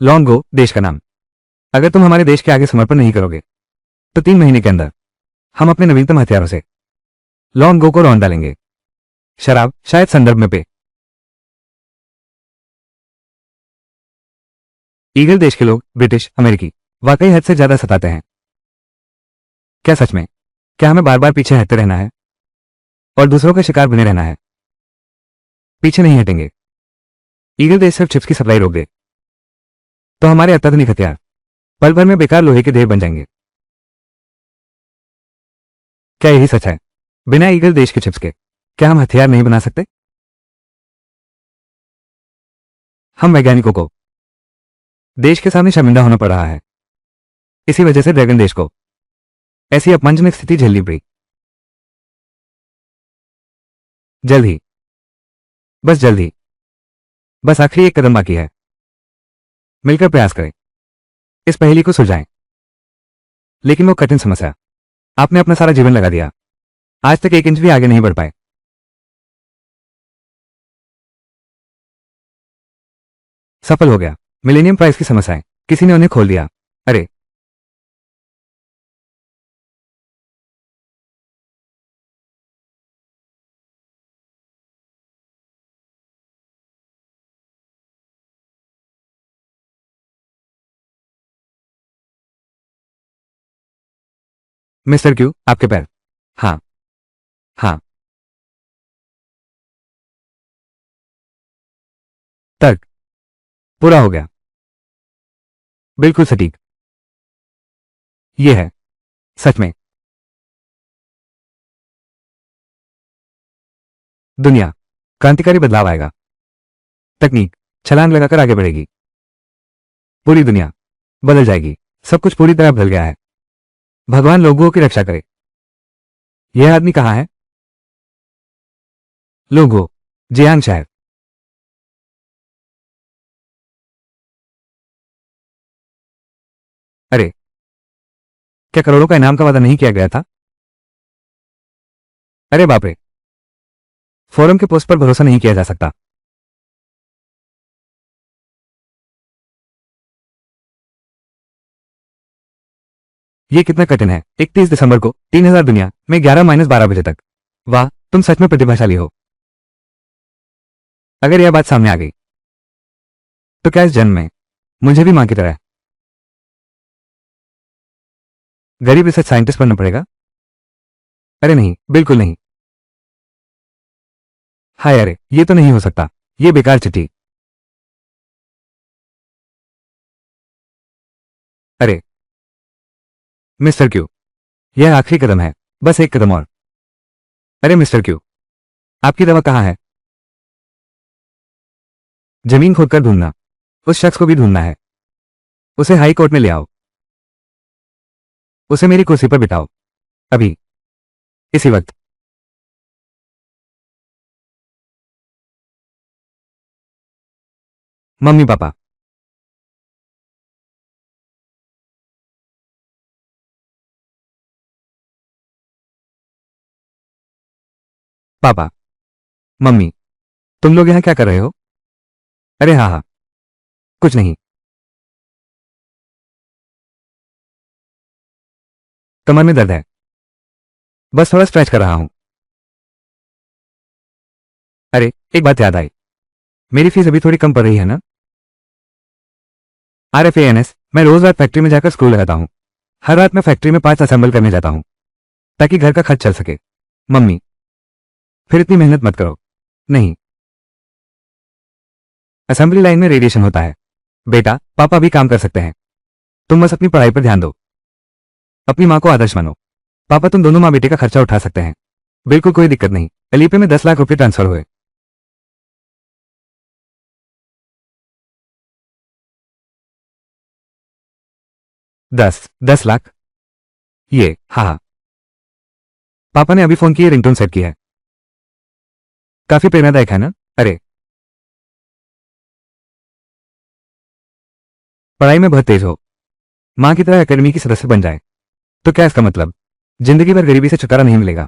Long गो देश का नाम। अगर तुम हमारे देश के आगे समर्पण नहीं करोगे तो 3 महीने के अंदर हम अपने नवीनतम हथियारों से लॉन्ग गो को रौंद डालेंगे। शराब शायद संदर्भ में पे। ईगल देश के लोग ब्रिटिश अमेरिकी वाकई हद से ज्यादा सताते हैं। क्या सच में? क्या हमें बार बार पीछे हटते रहना है और दूसरों का शिकार बने रहना है? पीछे नहीं हटेंगे। ईगल देश सिर्फ चिप्स की सप्लाई रोक दे तो हमारे अत्याधुनिक हथियार पल भर में बेकार लोहे के ढेर बन जाएंगे। क्या यही सच है? बिना ईगल देश के चिप्स के क्या हम हथियार नहीं बना सकते? हम वैज्ञानिकों को देश के सामने शर्मिंदा होना पड़ रहा है। इसी वजह से ड्रैगन देश को ऐसी अपमानजनक स्थिति झेलनी पड़ी। जल्द ही, बस जल्द ही, बस आखिरी एक कदम बाकी है। मिलकर प्रयास करें, इस पहेली को सुलझाएं। लेकिन वो कठिन समस्या, आपने अपना सारा जीवन लगा दिया, आज तक 1 इंच भी आगे नहीं बढ़ पाए। सफल हो गया। मिलेनियम प्राइज की समस्याएं, किसी ने उन्हें खोल दिया। अरे मिस्टर क्यू, आपके पैर। हाँ हाँ। तर्क पूरा हो गया। बिल्कुल सटीक। ये है सच में दुनिया। क्रांतिकारी बदलाव आएगा। तकनीक छलांग लगाकर आगे बढ़ेगी। पूरी दुनिया बदल जाएगी। सब कुछ पूरी तरह बदल गया है। भगवान लोगों की रक्षा करे। यह आदमी कहाँ है? लोगो, जियांग शहर। अरे, क्या करोड़ों का इनाम का वादा नहीं किया गया था? अरे बाप रे, फोरम के पोस्ट पर भरोसा नहीं किया जा सकता। यह कितना कठिन है। 31 दिसंबर को 3000 दुनिया में 11-12 बजे तक। वाह, तुम सच में प्रतिभाशाली हो। अगर यह बात सामने आ गई तो क्या इस जन्म में मुझे भी मां की तरह गरीब रिसर्च साइंटिस्ट बनना पड़ेगा? अरे नहीं, बिल्कुल नहीं। हाय अरे, ये तो नहीं हो सकता। ये बेकार चिट्ठी। अरे मिस्टर क्यू, यह आखिरी कदम है, बस एक कदम और। अरे मिस्टर क्यू, आपकी दवा कहाँ है? जमीन खोदकर ढूंढना। उस शख्स को भी ढूंढना है। उसे हाई कोर्ट में ले आओ। उसे मेरी कुर्सी पर बिठाओ, अभी, इसी वक्त। Mummy papa. पापा, मम्मी, तुम लोग यहां क्या कर रहे हो? अरे हाँ हाँ, कुछ नहीं। कमर में दर्द है, बस थोड़ा स्ट्रेच कर रहा हूं। अरे एक बात याद आई, मेरी फीस अभी थोड़ी कम पड़ रही है ना? RFANS, मैं रोज रात फैक्ट्री में जाकर स्क्रू लगाता हूं। हर रात मैं फैक्ट्री में 5 असेंबल करने जाता हूं ताकि घर का खर्च चल सके। मम्मी, फिर इतनी मेहनत मत करो। नहीं, असेंबली लाइन में रेडिएशन होता है। बेटा, पापा भी काम कर सकते हैं। तुम बस अपनी पढ़ाई पर ध्यान दो। अपनी माँ को आदर्श मानो। पापा, तुम दोनों माँ बेटे का खर्चा उठा सकते हैं। बिल्कुल कोई दिक्कत नहीं। अलीपे में 10 लाख रुपए ट्रांसफर हुए। 10 लाख? ये हाँ हाँ। पापा ने अभी फोन की रिंगटोन सेट की है। काफी प्रेरणादायक है ना? अरे, पढ़ाई में बहुत तेज हो, माँ की तरह एकेडमी की सदस्य बन जाए तो क्या इसका मतलब जिंदगी भर गरीबी से छुटकारा नहीं मिलेगा?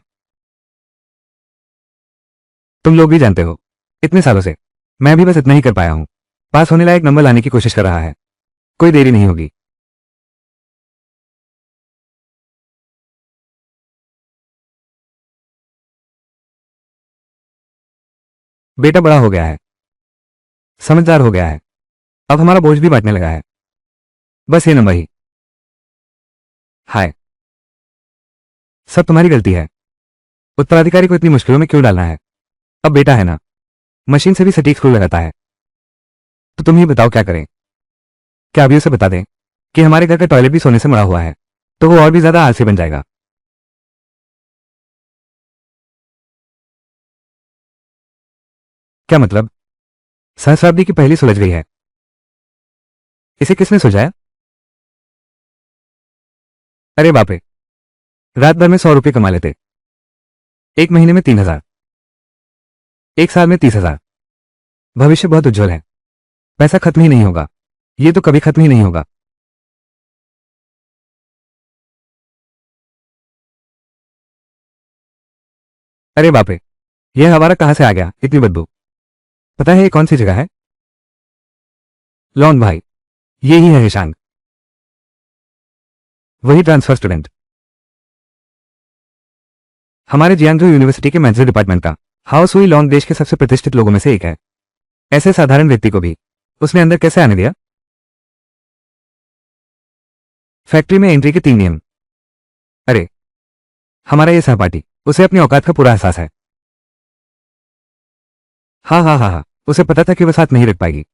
तुम लोग भी जानते हो, इतने सालों से मैं भी बस इतना ही कर पाया हूं। पास होने लायक नंबर लाने की कोशिश कर रहा है। कोई देरी नहीं होगी। बेटा बड़ा हो गया है, समझदार हो गया है, अब हमारा बोझ भी बांटने लगा है। बस ये नंबर ही। हाय, सब तुम्हारी गलती है। उत्तराधिकारी को इतनी मुश्किलों में क्यों डालना है? अब बेटा है ना, मशीन से भी सटीक स्क्रू लगाता है। तो तुम ही बताओ क्या करें? क्या अभी उसे बता दें कि हमारे घर का टॉयलेट भी सोने से मड़ा हुआ है, तो वो और भी ज्यादा आलसी बन जाएगा। क्या मतलब? सहस्राब्दी की पहली सुलझ गई है। इसे किसने सुलझाया? अरे बाप रे, रात भर में 100 रुपये कमा लेते, एक महीने में 3,000, एक साल में 30,000। भविष्य बहुत उज्जवल है, पैसा खत्म ही नहीं होगा, ये तो कभी खत्म ही नहीं होगा। अरे बाप रे, यह हवारा कहां से आ गया, इतनी बदबू? पता है ये कौन सी जगह है? लॉन भाई, ये ही है ईशान, वही ट्रांसफर स्टूडेंट, हमारे जियांगजो यूनिवर्सिटी के मैनेजर डिपार्टमेंट का। हाउस हुई लॉन्ग देश के सबसे प्रतिष्ठित लोगों में से एक है। ऐसे साधारण व्यक्ति को भी उसने अंदर कैसे आने दिया? फैक्ट्री में एंट्री के 3 नियम। अरे, हमारा ये सहपाठी, उसे अपनी औकात का पूरा एहसास है। हाँ हाँ हाँ हाँ, उसे पता था कि वह साथ नहीं रख पाएगी,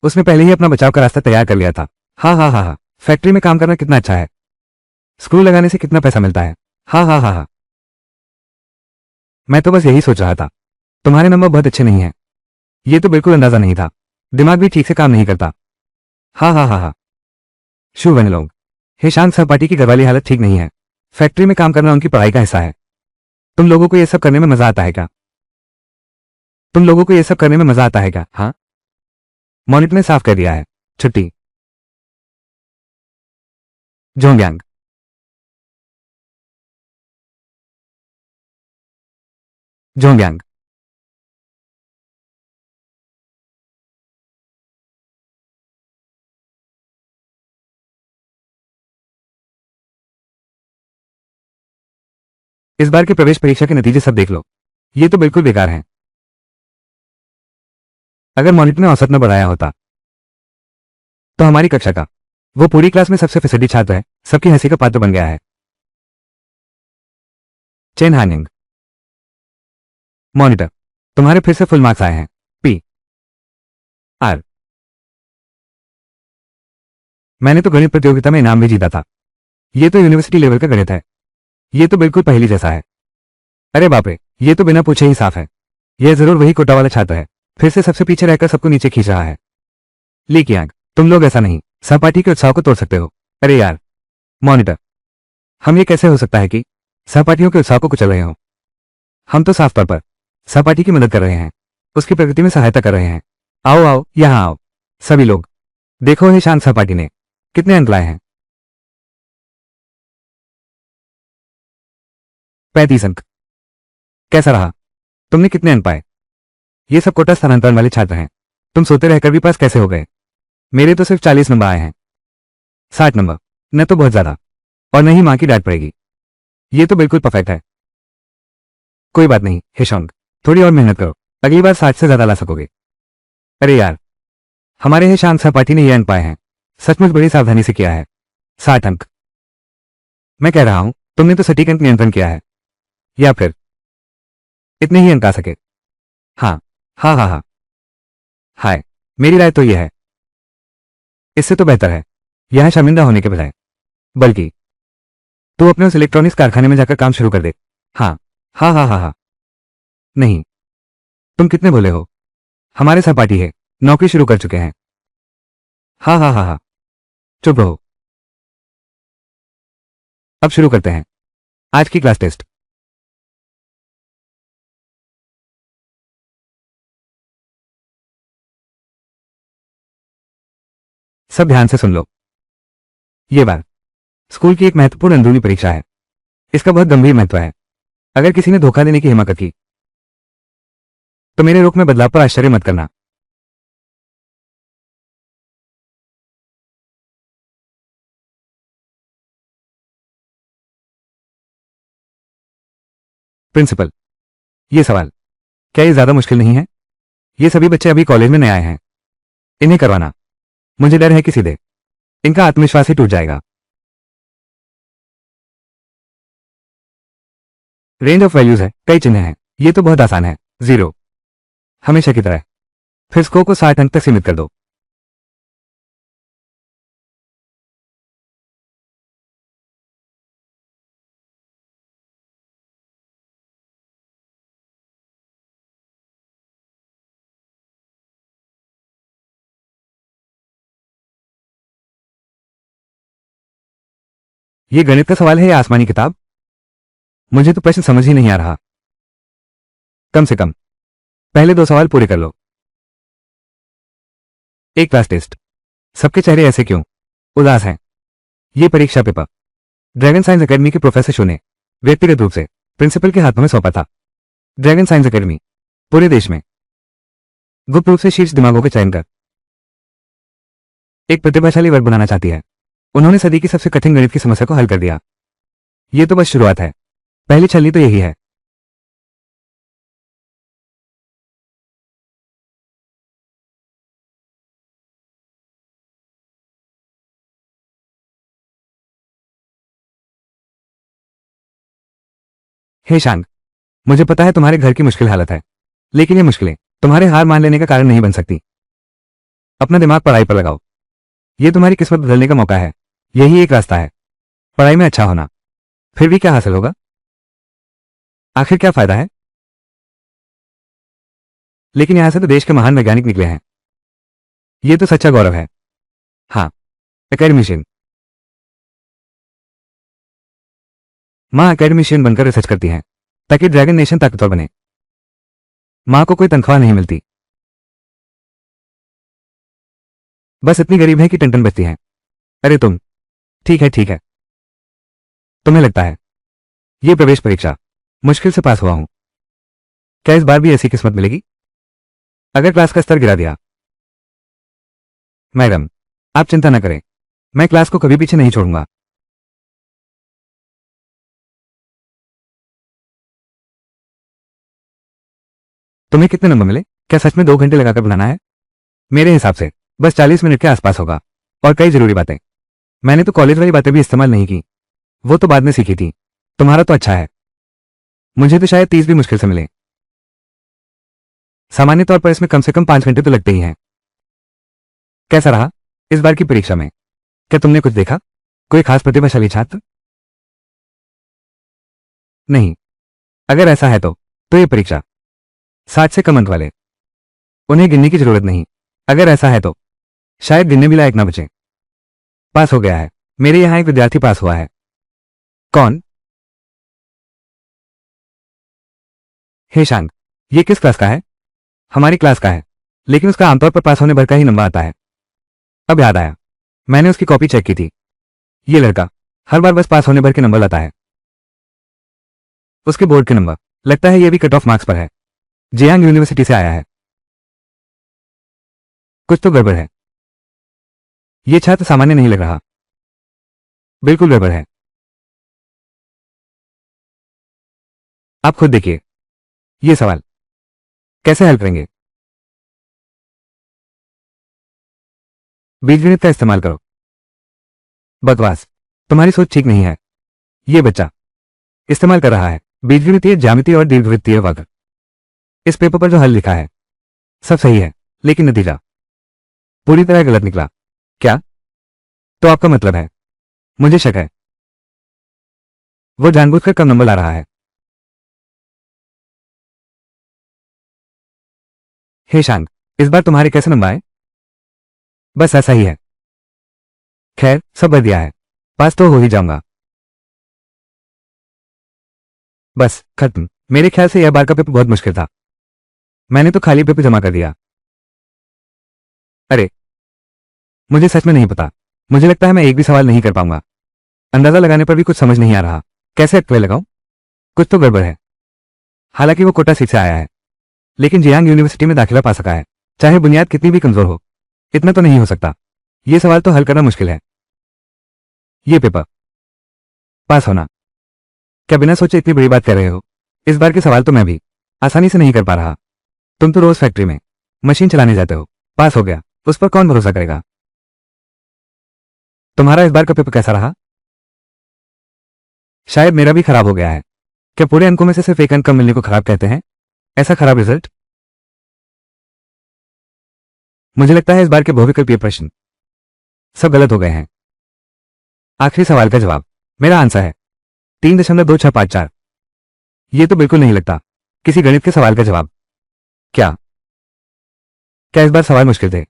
उसने पहले ही अपना बचाव का रास्ता तैयार कर लिया था। हाँ हाँ हाँ हाँ, फैक्ट्री में काम करना कितना अच्छा है, स्क्रू लगाने से कितना पैसा मिलता है। हाँ हाँ हाँ हाँ, मैं तो बस यही सोच रहा था, तुम्हारे नंबर बहुत अच्छे नहीं हैं। ये तो बिल्कुल अंदाजा नहीं था, दिमाग भी ठीक से काम नहीं करता। हाँ हाँ हाँ हाँ, शुभ बने लोग। हेशांग सहपाठी की घरवाली हालत ठीक नहीं है, फैक्ट्री में काम करना उनकी पढ़ाई का हिस्सा है। तुम लोगों को ये सब करने में मजा आता है क्या? तुम लोगों को ये सब करने में मजा आता है क्या? हाँ, मॉनिटर ने साफ कर दिया है, छुट्टी। जोंगयांग, जोंगयांग, इस बार के प्रवेश परीक्षा के नतीजे सब देख लो, ये तो बिल्कुल बेकार हैं। अगर मॉनिटर ने औसत न बढ़ाया होता तो हमारी कक्षा का वो पूरी क्लास में सबसे फिसडी छात्र है, सबकी हंसी का पात्र बन गया है। चेन हानिंग, मॉनिटर, तुम्हारे फिर से फुल मार्क्स आए हैं। पी आर, मैंने तो गणित प्रतियोगिता में इनाम भी जीता था, ये तो यूनिवर्सिटी लेवल का गणित है, ये तो बिल्कुल पहेली जैसा है। अरे बाप रे, ये तो बिना पूछे ही साफ है, यह जरूर वही कोटा वाला छात्र है, फिर से सबसे पीछे रहकर सबको नीचे खींच रहा है। लीकियांग, तुम लोग ऐसा नहीं सहपाठी के उत्साह को तोड़ सकते हो। अरे यार, मॉनिटर, हम ये कैसे हो सकता है कि सहपाठियों के उत्साह को कुचल रहे हो? हम तो साफ तौर पर सहपाठी की मदद कर रहे हैं, उसकी प्रगति में सहायता कर रहे हैं। आओ आओ, यहां आओ सभी लोग, देखो हे शांत सहपाठी ने कितने अंक लाए हैं। 35 अंक। कैसा रहा? तुमने कितने अंक पाए? ये सब कोटा स्थानांतरण वाले छात्र हैं, तुम सोते रहकर भी पास कैसे हो गए? मेरे तो सिर्फ 40 नंबर आए हैं। 60 नंबर, न तो बहुत ज्यादा और न ही मां की डांट पड़ेगी, ये तो बिल्कुल परफेक्ट है। कोई बात नहीं हेशोंग, थोड़ी और मेहनत करो, अगली बार 60 से ज्यादा ला सकोगे। अरे यार, हमारे यहाँ शांत सहपाठी ने ये अंक पाए हैं, सचमुच बड़ी सावधानी से किया है। 60 अंक। मैं कह रहा हूं, तुमने तो सटीक अंक नियंत्रण किया है, या फिर इतने ही अंक आ सके? हाँ हाँ हाँ हाँ। हाय, मेरी राय तो यह है, इससे तो बेहतर है यहां शर्मिंदा होने के बजाय, बल्कि तू अपने उस इलेक्ट्रॉनिक्स कारखाने में जाकर काम शुरू कर दे। हाँ हाँ हाँ हाँ हाँ। नहीं, तुम कितने भोले हो, हमारे सहपाठी है नौकरी शुरू कर चुके हैं। हाँ हाँ हाँ हाँ, चुप रहो। अब शुरू करते हैं आज की क्लास टेस्ट। सब ध्यान से सुन लो, ये बार स्कूल की एक महत्वपूर्ण अंदरूनी परीक्षा है, इसका बहुत गंभीर महत्व है। अगर किसी ने धोखा देने की हिम्मत की तो मेरे रुख में बदलाव पर आश्चर्य मत करना। प्रिंसिपल, ये सवाल, क्या ये ज्यादा मुश्किल नहीं है? ये सभी बच्चे अभी कॉलेज में नए आए हैं, इन्हें करवाना, मुझे डर है कि सीधे इनका आत्मविश्वास ही टूट जाएगा। रेंज ऑफ वैल्यूज है, कई चिन्ह हैं, ये तो बहुत आसान है, 0 हमेशा की तरह। फिर स्कोर को 60 अंक तक सीमित कर दो। ये गणित का सवाल है या आसमानी किताब? मुझे तो प्रश्न समझ ही नहीं आ रहा। कम से कम पहले 2 सवाल पूरे कर लो। एक क्लास टेस्ट, सबके चेहरे ऐसे क्यों उदास हैं? ये परीक्षा पेपर ड्रैगन साइंस एकेडमी के प्रोफेसर शो ने व्यक्तिगत रूप से प्रिंसिपल के हाथों में सौंपा था। ड्रैगन साइंस एकेडमी पूरे देश में गुप्त रूप से शीर्ष दिमागों का चयन कर एक प्रतिभाशाली वर्ग बनाना चाहती है। उन्होंने सदी की सबसे कठिन गणित की समस्या को हल कर दिया। ये तो बस शुरुआत है, पहली छलनी तो यही है। हे शांग, मुझे पता है तुम्हारे घर की मुश्किल हालत है, लेकिन ये मुश्किलें तुम्हारे हार मान लेने का कारण नहीं बन सकती। अपना दिमाग पढ़ाई पर लगाओ, ये तुम्हारी किस्मत बदलने का मौका है। यही एक रास्ता है, पढ़ाई में अच्छा होना। फिर भी क्या हासिल होगा? आखिर क्या फायदा है? लेकिन यहां से तो देश के महान वैज्ञानिक निकले हैं, ये तो सच्चा गौरव है। हाँ, एकेडमिशियन। माँ एकेडमिशियन बनकर रिसर्च करती हैं ताकि ड्रैगन नेशन ताकतवर बने। माँ को कोई तनख्वाह नहीं मिलती, बस इतनी गरीब है कि टन बचती हैं। अरे तुम, ठीक है ठीक है, तुम्हें लगता है ये प्रवेश परीक्षा मुश्किल से पास हुआ हूं, क्या इस बार भी ऐसी किस्मत मिलेगी? अगर क्लास का स्तर गिरा दिया? मैडम, आप चिंता न करें, मैं क्लास को कभी पीछे नहीं छोड़ूंगा। तुम्हें कितने नंबर मिले? क्या सच में 2 घंटे लगाकर बनाना है? मेरे हिसाब से बस 40 मिनट के आसपास होगा, और कई जरूरी बातें। मैंने तो कॉलेज वाली बातें भी इस्तेमाल नहीं की, वो तो बाद में सीखी थी। तुम्हारा तो अच्छा है, मुझे तो शायद 30 भी मुश्किल से मिले। सामान्य तौर पर इसमें कम से कम 5 घंटे तो लगते ही हैं। कैसा रहा इस बार की परीक्षा में? क्या तुमने कुछ देखा? कोई खास प्रतिभाशाली छात्र? नहीं? अगर ऐसा है तो ये परीक्षा 60 से कम अंक वाले, उन्हें गिनने की जरूरत नहीं। अगर ऐसा है तो शायद गिनने भी लायक ना बचे। पास हो गया है, मेरे यहां एक विद्यार्थी पास हुआ है। कौन? हे शांग, ये किस क्लास का है? हमारी क्लास का है, लेकिन उसका आमतौर पर पास होने भर का ही नंबर आता है। अब याद आया, मैंने उसकी कॉपी चेक की थी। ये लड़का हर बार बस पास होने भर के नंबर लाता है। उसके बोर्ड के नंबर, लगता है ये भी कट ऑफ मार्क्स पर है। जियांग यूनिवर्सिटी से आया है। कुछ तो गड़बड़ है, ये छात्र सामान्य नहीं लग रहा। बिल्कुल गड़बड़ है। आप खुद देखिए, ये सवाल कैसे हल करेंगे? बीजगणित का इस्तेमाल करो। बकवास, तुम्हारी सोच ठीक नहीं है। ये बच्चा इस्तेमाल कर रहा है बीजगणितीय ज्यामिति और दीर्घवृत्तीय वक्र। इस पेपर पर जो हल लिखा है सब सही है, लेकिन नतीजा पूरी तरह गलत निकला। क्या? तो आपका मतलब है? मुझे शक है वो जानबूझकर कम नंबर ला रहा है। हे शांग, इस बार तुम्हारे कैसे नंबर आए? बस ऐसा ही है। खैर, सब भर दिया है, पास तो हो ही जाऊंगा। बस खत्म। मेरे ख्याल से यह बार का पेपर बहुत मुश्किल था, मैंने तो खाली पेपर जमा कर दिया। अरे, मुझे सच में नहीं पता। मुझे लगता है मैं एक भी सवाल नहीं कर पाऊंगा। अंदाजा लगाने पर भी कुछ समझ नहीं आ रहा। कैसे अटकलें लगाऊं? कुछ तो गड़बड़ है। हालांकि वो कोटा सीट से आया है, लेकिन जियांग यूनिवर्सिटी में दाखिला पा सका है। चाहे बुनियाद कितनी भी कमजोर हो, इतना तो नहीं हो सकता। ये सवाल तो हल करना मुश्किल है। ये पेपर पास होना, क्या बिना सोचे इतनी बड़ी बात कर रहे हो? इस बार के सवाल तो मैं भी आसानी से नहीं कर पा रहा। तुम तो रोज फैक्ट्री में मशीन चलाने जाते हो, पास हो गया, उस पर कौन भरोसा करेगा। तुम्हारा इस बार का पेपर कैसा रहा? शायद मेरा भी खराब हो गया है। क्या पूरे अंकों में से सिर्फ एक अंक कम मिलने को खराब कहते हैं? ऐसा खराब रिजल्ट? मुझे लगता है इस बार के बहुविकल्पीय प्रश्न सब गलत हो गए हैं। आखिरी सवाल का जवाब मेरा आंसर है 3.2654। ये तो बिल्कुल नहीं लगता किसी गणित के सवाल का जवाब। क्या क्या इस बार सवाल मुश्किल थे?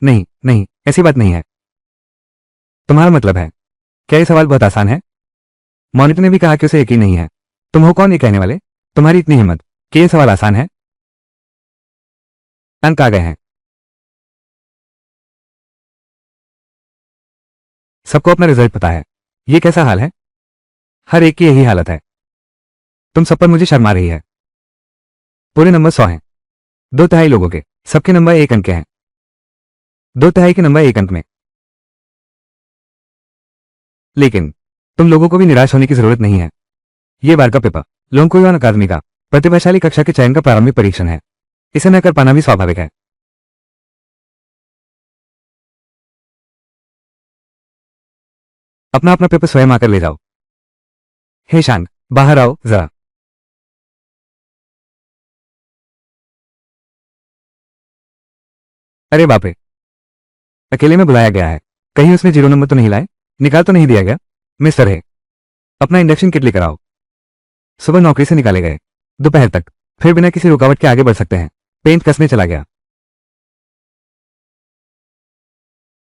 नहीं नहीं, ऐसी बात नहीं है। तुम्हारा मतलब है क्या ये सवाल बहुत आसान है? मॉनिटर ने भी कहा कि उसे यकीन नहीं है। तुम हो कौन ये कहने वाले? तुम्हारी इतनी हिम्मत कि ये सवाल आसान है? अंक आ गए हैं। सबको अपना रिजल्ट पता है। ये कैसा हाल है? हर एक की यही हालत है। तुम सब पर मुझे शर्म आ रही है। पूरे नंबर 100 हैं। 2/3 लोगों के सबके नंबर 1 अंक के हैं। 2/3 के नंबर 1 अंक में। लेकिन तुम लोगों को भी निराश होने की जरूरत नहीं है। ये बार का पेपर लोंगकोयुआन अकादमी का प्रतिभाशाली कक्षा के चयन का प्रारंभिक परीक्षण है। इसे न कर पाना भी स्वाभाविक है। अपना अपना पेपर स्वयं आकर ले जाओ। हे शांग, बाहर आओ जरा। अरे बाप रे, अकेले में बुलाया गया है। कहीं उसने 0 नंबर तो नहीं लाए? निकाल तो नहीं दिया गया? मिस्टर है, अपना इंडक्शन किट लेकर आओ। सुबह नौकरी से निकाले गए, दोपहर तक फिर बिना किसी रुकावट के आगे बढ़ सकते हैं। पेंट कसने चला गया।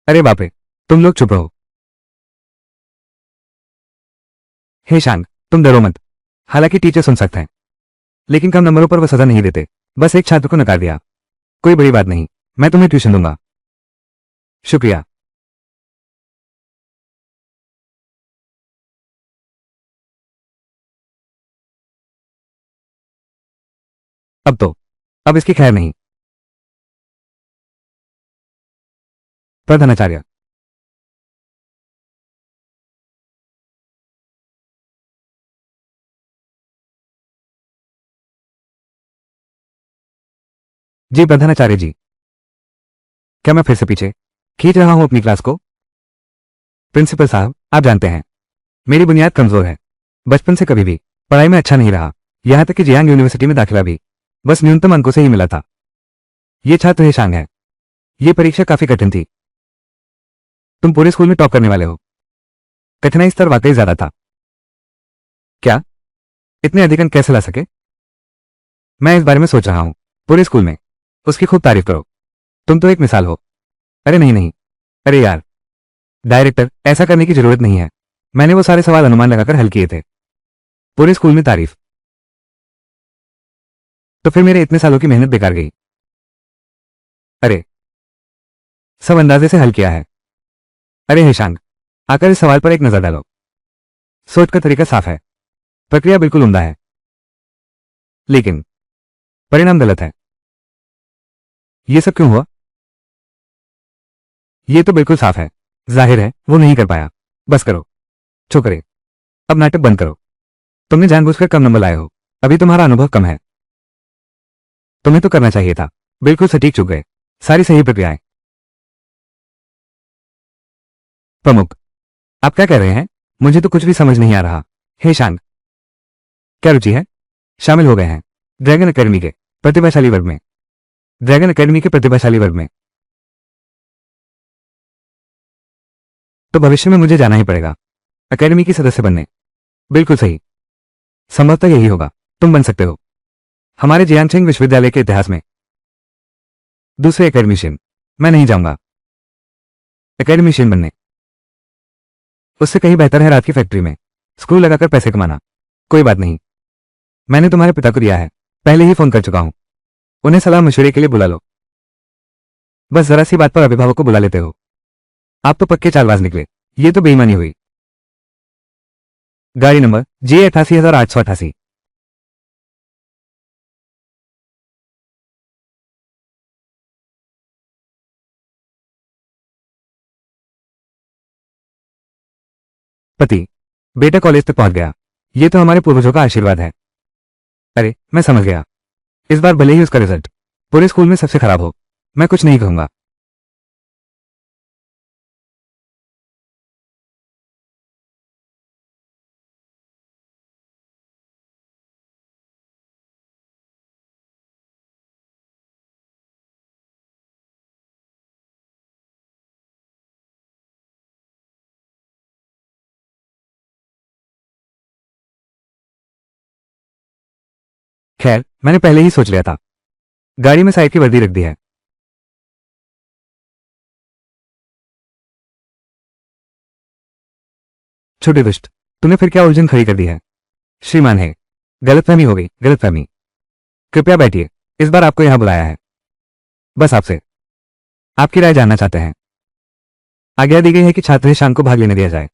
अरे बाप रे, तुम लोग चुप रहो। हे शांग, तुम डरो मत। हालांकि टीचर सुन सकते हैं, लेकिन कम नंबरों पर वह सजा नहीं देते। बस एक छात्र को नकार दिया, कोई बड़ी बात नहीं। मैं तुम्हें ट्यूशन दूंगा। शुक्रिया। अब इसकी खैर नहीं। प्रधानाचार्य। जी प्रधानाचार्य जी। क्या मैं फिर से पीछे खींच रहा हूं अपनी क्लास को? प्रिंसिपल साहब, आप जानते हैं मेरी बुनियाद कमजोर है। बचपन से कभी भी पढ़ाई में अच्छा नहीं रहा। यहां तक कि जियांग यूनिवर्सिटी में दाखिला भी बस न्यूनतम अंकों से ही मिला था। ये छात्र हेशांग है। ये परीक्षा काफी कठिन थी। तुम पूरे स्कूल में टॉप करने वाले हो। कठिनाई स्तर वाकई ज्यादा था। क्या इतने अधिक अंक कैसे ला सके? मैं इस बारे में सोच रहा हूं। पूरे स्कूल में उसकी खूब तारीफ करो। तुम तो एक मिसाल हो। अरे नहीं नहीं, अरे यार डायरेक्टर, ऐसा करने की जरूरत नहीं है। मैंने वो सारे सवाल अनुमान लगाकर हल किए थे। पूरे स्कूल में तारीफ? तो फिर मेरे इतने सालों की मेहनत बेकार गई। अरे सब अंदाजे से हल किया है। अरे हेशांग, आकर इस सवाल पर एक नजर डालो। सोच का तरीका साफ है, प्रक्रिया बिल्कुल उम्दा है, लेकिन परिणाम गलत है। ये सब क्यों हुआ? ये तो बिल्कुल साफ है। जाहिर है वो नहीं कर पाया। बस करो, चुप करे। अब नाटक बंद करो। तुमने जानबूझकर कम नंबर लाए हो। अभी तुम्हारा अनुभव कम है। तुम्हें तो करना चाहिए था। बिल्कुल सटीक चुक गए। सारी सही प्रक्रियाएं। प्रमुख, आप क्या कह रहे हैं? मुझे तो कुछ भी समझ नहीं आ रहा। हे शांग, क्या रुचि है? शामिल हो गए हैं ड्रैगन अकेडमी के प्रतिभाशाली वर्ग में। ड्रैगन अकेडमी के प्रतिभाशाली वर्ग में तो भविष्य में मुझे जाना ही पड़ेगा अकेडमी की सदस्य बनने। बिल्कुल सही। संभवतः यही होगा। तुम बन सकते हो हमारे जियांगछेंग विश्वविद्यालय के इतिहास में दूसरे एकेडमिशियन। मैं नहीं जाऊंगा एकेडमिशियन बनने। उससे कहीं बेहतर है रात की फैक्ट्री में स्क्रू लगाकर पैसे कमाना। कोई बात नहीं, मैंने तुम्हारे पिता को दिया है। पहले ही फोन कर चुका हूं। उन्हें सलाह मशवरे के लिए बुला लो। बस जरा सी बात पर अभिभावक को बुला लेते हो। आप तो पक्के चालबाज निकले। ये तो बेईमानी हुई। गाड़ी नंबर J 88,888। पति, बेटा कॉलेज तक पहुंच गया। ये तो हमारे पूर्वजों का आशीर्वाद है। अरे मैं समझ गया। इस बार भले ही उसका रिजल्ट पूरे स्कूल में सबसे खराब हो, मैं कुछ नहीं कहूंगा। खैर मैंने पहले ही सोच लिया था। गाड़ी में साइड की वर्दी रख दी है। छोटे दुष्ट, तूने फिर क्या उलझन खड़ी कर दी है? श्रीमान है, गलतफहमी हो गई, गलतफहमी। कृपया बैठिए, इस बार आपको यहां बुलाया है। बस आपसे आपकी राय जानना चाहते हैं। आज्ञा दी गई है कि छात्र शांग को भाग लेने दिया जाए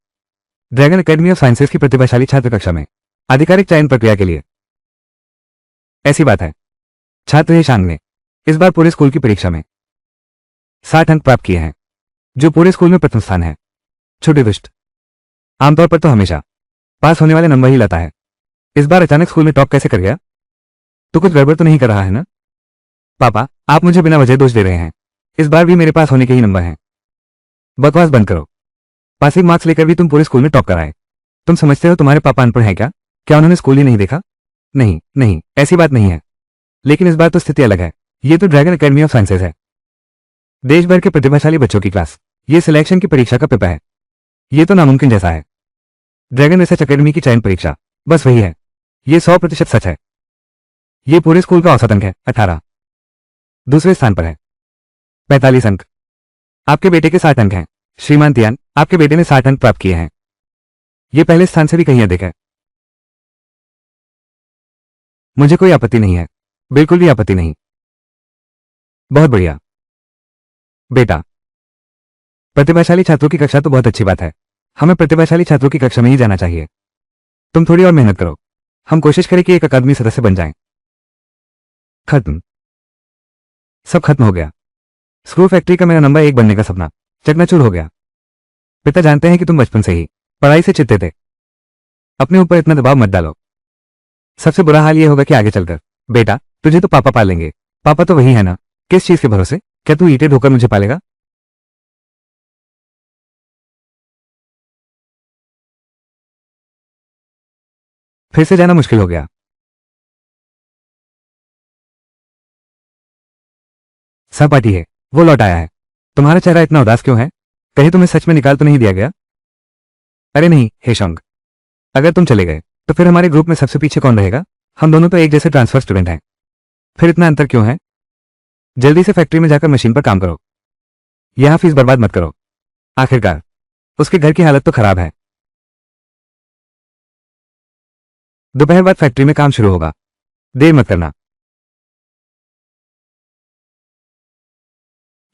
ड्रैगन एकेडमी ऑफ साइंसेज की प्रतिभाशाली छात्र कक्षा में आधिकारिक चयन प्रक्रिया के लिए। ऐसी बात है, छात्र शांग ने इस बार पूरे स्कूल की परीक्षा में 60 अंक प्राप्त किए हैं, जो पूरे स्कूल में प्रथम स्थान है। छोटे दुष्ट, आमतौर पर तो हमेशा पास होने वाले नंबर ही लाता है। इस बार अचानक स्कूल में टॉप कैसे कर गया? तो कुछ गड़बड़ तो नहीं कर रहा है ना? पापा, आप मुझे बिना वजह दोष दे रहे हैं। इस बार भी मेरे पास होने के ही नंबर हैं। बकवास बंद करो। पासिंग मार्क्स लेकर भी तुम पूरे स्कूल में टॉप कराए। तुम समझते हो तुम्हारे पापा अनपढ़ हैं क्या? क्या उन्होंने स्कूल ही नहीं देखा? नहीं नहीं, ऐसी बात नहीं है। लेकिन इस बार तो स्थिति अलग है। ये तो ड्रैगन एकेडमी ऑफ साइंसेज है, देश भर के प्रतिभाशाली बच्चों की क्लास। ये सिलेक्शन की परीक्षा का पेपर है। ये तो नामुमकिन जैसा है। ड्रैगन रिसर्च एकेडमी की चयन परीक्षा बस वही है। ये 100% सच है। ये पूरे स्कूल का औसत अंक है 18। दूसरे स्थान पर है 45 अंक। आपके बेटे के 60 अंक हैं। श्रीमान तियान, आपके बेटे ने 60 अंक प्राप्त किए हैं। ये पहले स्थान से भी कहीं अधिक है। मुझे कोई आपत्ति नहीं है, बिल्कुल भी आपत्ति नहीं। बहुत बढ़िया बेटा। प्रतिभाशाली छात्रों की कक्षा तो बहुत अच्छी बात है। हमें प्रतिभाशाली छात्रों की कक्षा में ही जाना चाहिए। तुम थोड़ी और मेहनत करो। हम कोशिश करें कि एक अकादमी सदस्य बन जाएं। खत्म, सब खत्म हो गया। स्क्रू फैक्ट्री का मेरा नंबर 1 बनने का सपना चकनाचूर हो गया। पिता जानते हैं कि तुम बचपन से ही पढ़ाई से चिढ़ते थे। अपने ऊपर इतना दबाव मत डालो। सबसे बुरा हाल यह होगा कि आगे चलकर बेटा तुझे तो पापा पालेंगे। पापा तो वही है ना? किस चीज के भरोसे? क्या तू ईंटें ढोकर मुझे पालेगा? फिर से जाना मुश्किल हो गया। सहपाठी है, वो लौट आया है। तुम्हारा चेहरा इतना उदास क्यों है? कहीं तुम्हें सच में निकाल तो नहीं दिया गया? अरे नहीं हेशोंग, अगर तुम चले गए तो फिर हमारे ग्रुप में सबसे पीछे कौन रहेगा? हम दोनों तो एक जैसे ट्रांसफर स्टूडेंट हैं। फिर इतना अंतर क्यों है? जल्दी से फैक्ट्री में जाकर मशीन पर काम करो। यहां फीस बर्बाद मत करो। आखिरकार उसके घर की हालत तो खराब है। दोपहर बाद फैक्ट्री में काम शुरू होगा, देर मत करना।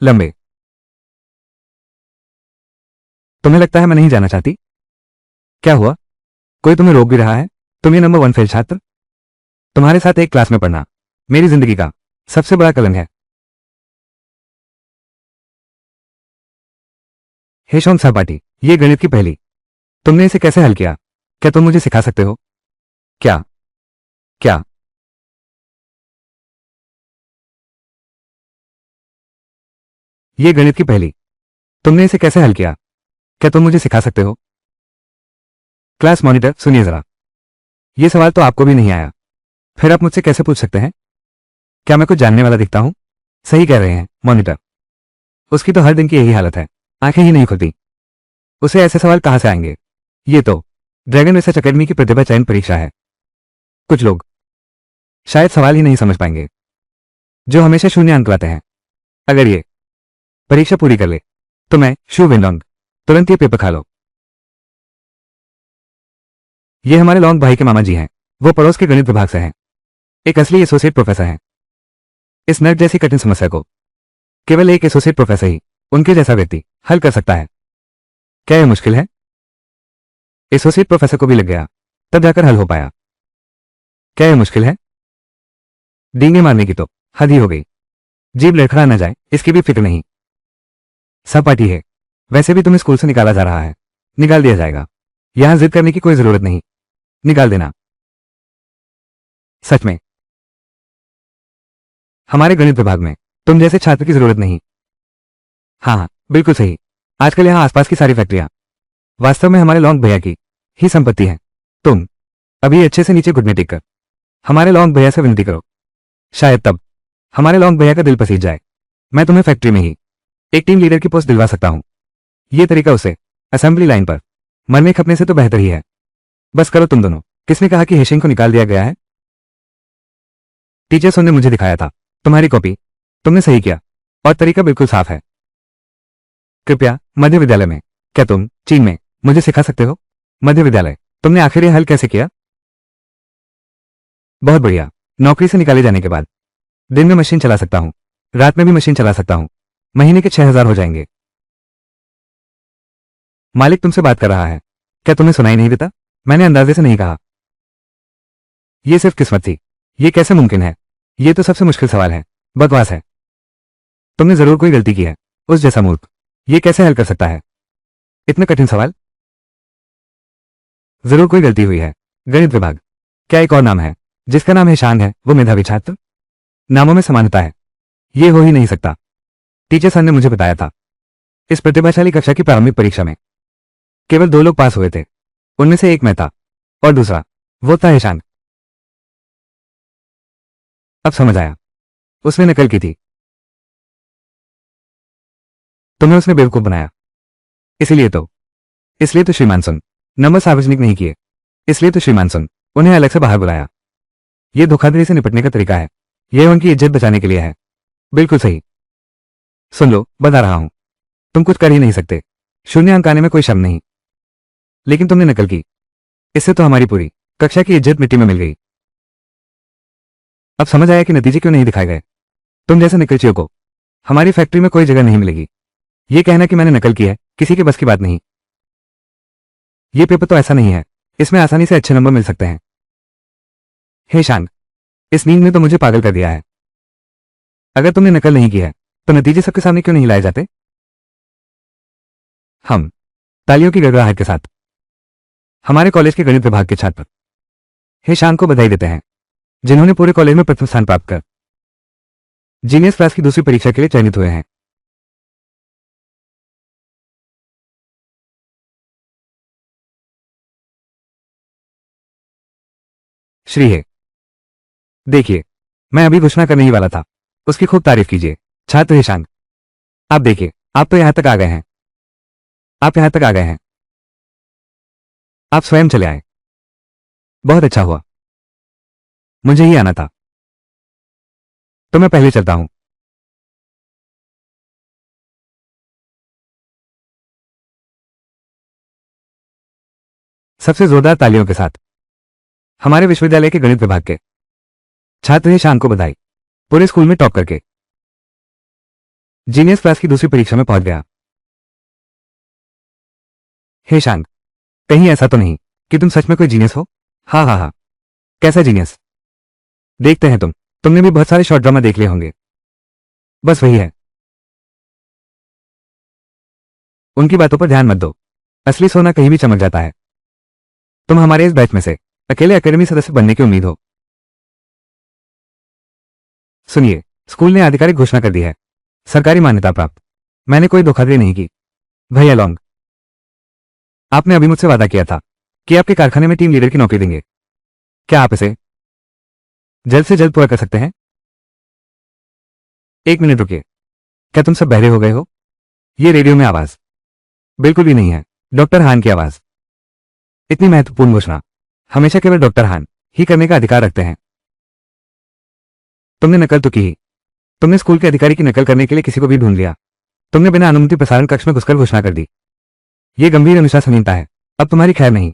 लंबे, तुम्हें लगता है मैं नहीं जाना चाहती? क्या हुआ? कोई तुम्हें रोक भी रहा है? तुम ये नंबर 1 फेल छात्र, तुम्हारे साथ एक क्लास में पढ़ना मेरी जिंदगी का सबसे बड़ा कलंक है। हेशोंग सहपाठी, ये गणित की पहेली, तुमने इसे कैसे हल किया? क्या तुम मुझे सिखा सकते हो? क्या? क्या? ये गणित की पहेली, तुमने इसे कैसे हल किया? क्या तुम मुझे सिखा सकते हो? क्लास मॉनिटर सुनिए जरा, ये सवाल तो आपको भी नहीं आया, फिर आप मुझसे कैसे पूछ सकते हैं? क्या मैं कुछ जानने वाला दिखता हूं? सही कह रहे हैं मॉनिटर, उसकी तो हर दिन की यही हालत है, आंखें ही नहीं खुलती। उसे ऐसे सवाल कहां से आएंगे? ये तो ड्रैगन रिसर्च एकेडमी की प्रतिभा चयन परीक्षा है। कुछ लोग शायद सवाल ही नहीं समझ पाएंगे, जो हमेशा शून्य अंक लाते हैं। अगर ये परीक्षा पूरी कर ले तो मैं शू विनलोंग तुरंत ये पेपर खा लो। ये हमारे लॉन्ग भाई के मामा जी हैं, वो पड़ोस के गणित विभाग से हैं, एक असली एसोसिएट प्रोफेसर हैं। इस नर्क जैसी कठिन समस्या को केवल एक एसोसिएट प्रोफेसर ही, उनके जैसा व्यक्ति, हल कर सकता है। क्या यह मुश्किल है? एसोसिएट प्रोफेसर को भी लग गया, तब जाकर हल हो पाया। क्या यह मुश्किल है? डींगे मारने की तो हद ही हो गई। जीभ लड़खड़ा न जाए इसकी भी फिक्र नहीं। सहपाठी है, वैसे भी तुम्हें स्कूल से निकाला जा रहा है, निकाल दिया जाएगा। यहां जिद करने की कोई जरूरत नहीं। निकाल देना। सच में? हमारे गणित विभाग में तुम जैसे छात्र की जरूरत नहीं। हाँ हाँ, बिल्कुल सही। आजकल यहाँ आसपास की सारी फैक्ट्रियां वास्तव में हमारे लॉन्ग भैया की ही संपत्ति है। तुम अभी अच्छे से नीचे घुटने टेक कर हमारे लॉन्ग भैया से विनती करो। शायद तब हमारे लॉन्ग भैया का दिल पसीज जाए। मैं तुम्हें फैक्ट्री में ही एक टीम लीडर की पोस्ट दिलवा सकता हूं। ये तरीका उसे असेंबली लाइन पर मरने खपने से तो बेहतर ही है। बस करो तुम दोनों। किसने कहा कि हेशिंग को निकाल दिया गया है? टीचर्स ने मुझे दिखाया था तुम्हारी कॉपी। तुमने सही किया और तरीका बिल्कुल साफ है। कृपया मध्य विद्यालय में, क्या तुम चीन में मुझे सिखा सकते हो? मध्य विद्यालय, तुमने आखिर यह हल कैसे किया? बहुत बढ़िया। नौकरी से निकाले जाने के बाद दिन में मशीन चला सकता हूं, रात में भी मशीन चला सकता हूं। महीने के 6,000 हो जाएंगे। मालिक तुमसे बात कर रहा है। क्या तुम्हें सुनाई नहीं देता? मैंने अंदाजे से नहीं कहा। यह सिर्फ किस्मत थी। यह कैसे मुमकिन है? यह तो सबसे मुश्किल सवाल है। बकवास है। तुमने जरूर कोई गलती की है। उस जैसा मूर्ख यह कैसे हल कर सकता है? इतना कठिन सवाल। जरूर कोई गलती हुई है। गणित विभाग, क्या एक और नाम है जिसका नाम ईशान है, वो मेधावी छात्र? नामों में समानता है। यह हो ही नहीं सकता। टीचर सर ने मुझे बताया था इस प्रतिभाशाली कक्षा की प्रारंभिक परीक्षा में केवल 2 लोग पास हुए थे। उनमें से एक मैं था और दूसरा वो था ईशान। अब समझ आया। उसने नकल की थी। तुम्हें उसने बेवकूफ बनाया। इसलिए तो श्रीमान सुन, नंबर सार्वजनिक नहीं किए। इसलिए तो श्रीमान सुन, उन्हें अलग से बाहर बुलाया। यह धोखाधड़ी से निपटने का तरीका है। यह उनकी इज्जत बचाने के लिए है। बिल्कुल सही। सुन लो, बता रहा हूं, तुम कुछ कर ही नहीं सकते। 0 अंक आने में कोई शर्म नहीं। लेकिन तुमने नकल की। इससे तो हमारी पूरी कक्षा की इज्जत मिट्टी में मिल गई। अब समझ आया कि नतीजे क्यों नहीं दिखाए गए। तुम जैसे नकलचियों को हमारी फैक्ट्री में कोई जगह नहीं मिलेगी। यह कहना कि मैंने नकल की है किसी के बस की बात नहीं। यह पेपर तो ऐसा नहीं है, इसमें आसानी से अच्छे नंबर मिल सकते हैं। हे शान, इस नींद ने तो मुझे पागल कर दिया है। अगर तुमने नकल नहीं की है तो नतीजे सबके सामने क्यों नहीं लाए जाते? हम तालियों की गड़गड़ाहट के साथ हमारे कॉलेज के गणित विभाग के छात्र हे शान को बधाई देते हैं, जिन्होंने पूरे कॉलेज में प्रथम स्थान प्राप्त कर जीनियस क्लास की दूसरी परीक्षा के लिए चयनित हुए हैं। श्री है, देखिए, मैं अभी घोषणा करने ही वाला था। उसकी खूब तारीफ कीजिए। छात्र ईशान, आप देखिए, आप तो यहां तक आ गए हैं। आप यहां तक आ गए हैं। आप स्वयं चले आए। बहुत अच्छा हुआ। मुझे ही आना था। तो मैं पहले चलता हूं। सबसे जोरदार तालियों के साथ हमारे विश्वविद्यालय के गणित विभाग के छात्र ईशान को बधाई। पूरे स्कूल में टॉप करके जीनियस क्लास की दूसरी परीक्षा में पहुंच गया। हे शान, कहीं ऐसा तो नहीं कि तुम सच में कोई जीनियस हो? हाँ हाँ हाँ। कैसा जीनियस? देखते हैं तुमने भी बहुत सारे शॉर्ट ड्रामा देख लिए होंगे। बस वही है। उनकी बातों पर ध्यान मत दो। असली सोना कहीं भी चमक जाता है। तुम हमारे इस बैच में से अकेले एकेडमी सदस्य बनने की उम्मीद हो। सुनिए, स्कूल ने आधिकारिक घोषणा कर दी है। सरकारी मान्यता प्राप्त। मैंने कोई धोखाधड़ी नहीं की। भैया लॉन्ग, आपने अभी मुझसे वादा किया था कि आपके कारखाने में टीम लीडर की नौकरी देंगे। क्या आप इसे जल्द से जल्द पूरा कर सकते हैं? 1 मिनट रुकिए। क्या तुम सब बहरे हो गए हो? ये रेडियो में आवाज बिल्कुल भी नहीं है। डॉक्टर हान की आवाज। इतनी महत्वपूर्ण घोषणा हमेशा केवल डॉक्टर हान ही करने का अधिकार रखते हैं। तुमने नकल तो की ही। तुमने स्कूल के अधिकारी की नकल करने के लिए किसी को भी ढूंढ लिया। तुमने बिना अनुमति प्रसारण कक्ष में घुसकर घोषणा कर दी। यह गंभीर अनुशासनहीनता है। अब तुम्हारी खैर नहीं।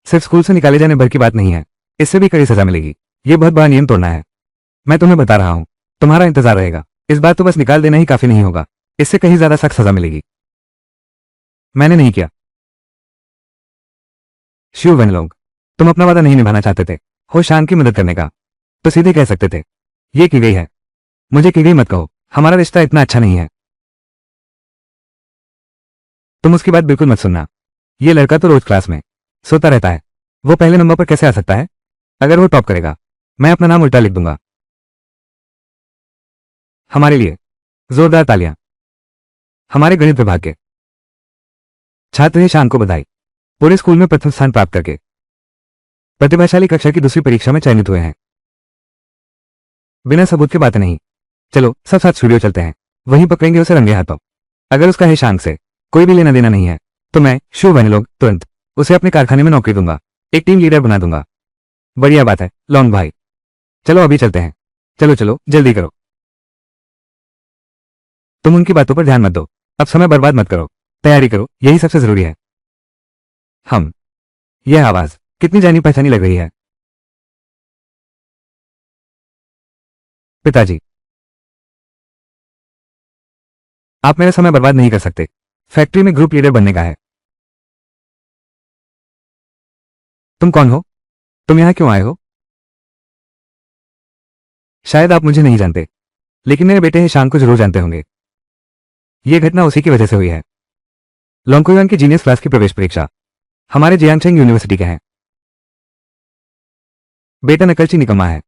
सिर्फ स्कूल से निकाले जाने भर की बात नहीं है, इससे भी कड़ी सजा मिलेगी। यह बहुत बड़ा नियम तोड़ना है। मैं तुम्हें बता रहा हूं, तुम्हारा इंतजार रहेगा। इस बार तो बस निकाल देना ही काफी नहीं होगा, इससे कहीं ज्यादा सख्त सजा मिलेगी। मैंने नहीं किया। शिव वेनलोंग, तुम अपना वादा नहीं निभाना चाहते थे हो शान की मदद करने का, तो सीधे कह सकते थे ये की गई है। मुझे की गई मत कहो, हमारा रिश्ता इतना अच्छा नहीं है। तुम उसकी बात बिल्कुल मत सुनना। ये लड़का तो रोज क्लास में सोता रहता है। वो पहले नंबर पर कैसे आ सकता है? अगर वो टॉप करेगा, मैं अपना नाम उल्टा लिख दूंगा। हमारे लिए जोरदार तालियां। हमारे गणित विभाग के छात्र ईशान को बधाई। पूरे स्कूल में प्रथम स्थान प्राप्त करके प्रतिभाशाली कक्षा की दूसरी परीक्षा में चयनित हुए हैं। बिना सबूत के बातें नहीं। चलो सब साथ स्टूडियो चलते हैं, वहीं पकड़ेंगे उसे रंगे हाथों। अगर उसका ईशान से कोई भी लेना देना नहीं है तो मैं शुभ लोग तुरंत उसे अपने कारखाने में नौकरी दूंगा, एक टीम लीडर बना दूंगा। बढ़िया बात है लॉन्ग भाई, चलो अभी चलते हैं। चलो चलो जल्दी करो। तुम उनकी बातों पर ध्यान मत दो, अब समय बर्बाद मत करो, तैयारी करो, यही सबसे जरूरी है। हम यह आवाज कितनी जानी पहचानी लग रही है। पिताजी, आप मेरा समय बर्बाद नहीं कर सकते। फैक्ट्री में ग्रुप लीडर बनने का है। तुम कौन हो? तुम यहां क्यों आए हो? शायद आप मुझे नहीं जानते, लेकिन मेरे बेटे ईशान को जरूर जानते होंगे। यह घटना उसी की वजह से हुई है। लोंगकोयुआन की जीनियस क्लास की प्रवेश परीक्षा हमारे जियांगशेंग यूनिवर्सिटी के हैं। बेटा नकलची निकम्मा है,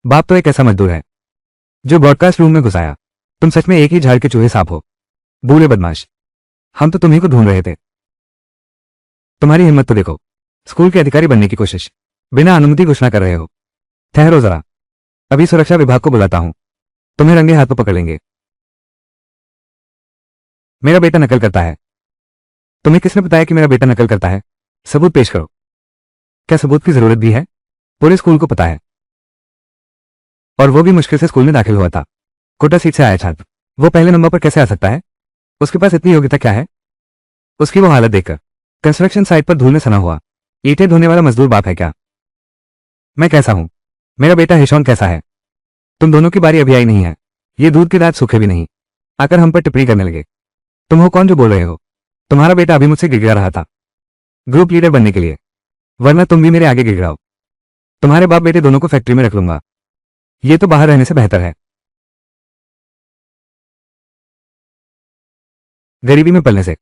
बाप तो एक ऐसा मजदूर है जो ब्रॉडकास्ट रूम में घुसाया। तुम सच में एक ही झाड़ के चूहे सांप हो, बूढ़े बदमाश। हम तो तुम्ही को ढूंढ रहे थे। तुम्हारी हिम्मत तो देखो, स्कूल के अधिकारी बनने की कोशिश, बिना अनुमति घोषणा कर रहे हो। ठहरो जरा, अभी सुरक्षा विभाग को बुलाता हूं, तुम्हें रंगे हाथों पकड़ लेंगे। मेरा बेटा नकल करता है। तुम्हें किसने बताया कि मेरा बेटा नकल करता है? सबूत पेश करो। क्या सबूत की जरूरत भी है? पूरे स्कूल को पता है, और वो भी मुश्किल से स्कूल में दाखिल हुआ था। कोटा सीट से आया छात्र, वो पहले नंबर पर कैसे आ सकता है? उसके पास इतनी योग्यता क्या है? उसकी वो हालत देखकर कंस्ट्रक्शन साइट पर धूल में सना हुआ ईंटें ढोने वाला मजदूर बाप है क्या? मैं कैसा हूं? मेरा बेटा हिशोन कैसा है? तुम दोनों की बारी अभी आई नहीं है। ये दूध के दांत सूखे भी नहीं, आकर हम पर टिप्पणी करने लगे। तुम हो कौन जो बोल रहे हो? तुम्हारा बेटा अभी मुझसे गिड़गिड़ा रहा था ग्रुप लीडर बनने के लिए, वरना तुम भी मेरे आगे गिड़गिड़ाओ। तुम्हारे बाप बेटे दोनों को फैक्ट्री में रख लूंगा। ये तो बाहर रहने से बेहतर है, गरीबी में पलने से,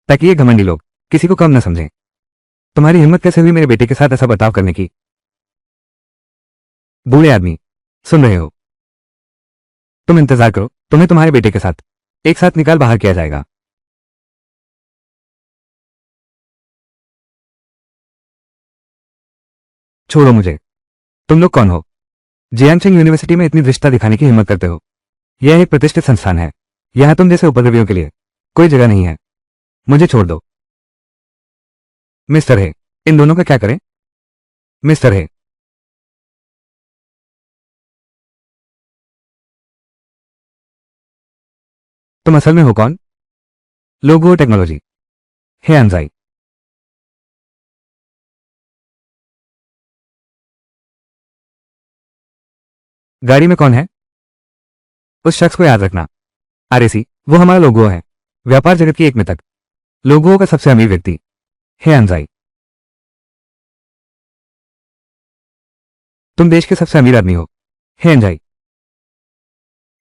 ताकि ये घमंडी लोग किसी को कम न समझें। तुम्हारी हिम्मत कैसे हुई मेरे बेटे के साथ ऐसा बर्ताव करने की? बूढ़े आदमी, सुन रहे हो? तुम इंतजार करो, तुम्हें तुम्हारे बेटे के साथ एक साथ निकाल बाहर किया जाएगा। छोड़ो मुझे। तुम लोग कौन हो? जियांगशेंग यूनिवर्सिटी में इतनी दृष्टता दिखाने की हिम्मत करते हो? यह एक प्रतिष्ठित संस्थान है, यहां तुम जैसे उपद्रवियों के लिए कोई जगह नहीं है। मुझे छोड़ दो। मिस्टर है, इन दोनों का क्या करें? मिस्टर है, तुम असल में हो कौन? लोगो टेक्नोलॉजी। हे अनजाई, गाड़ी में कौन है? उस शख्स को याद रखना। आरएसी, वो हमारा लोगो है, व्यापार जगत की एक मितक, लोगों का सबसे अमीर व्यक्ति। हे अनजाई, तुम देश के सबसे अमीर आदमी हो। हे अंजाई,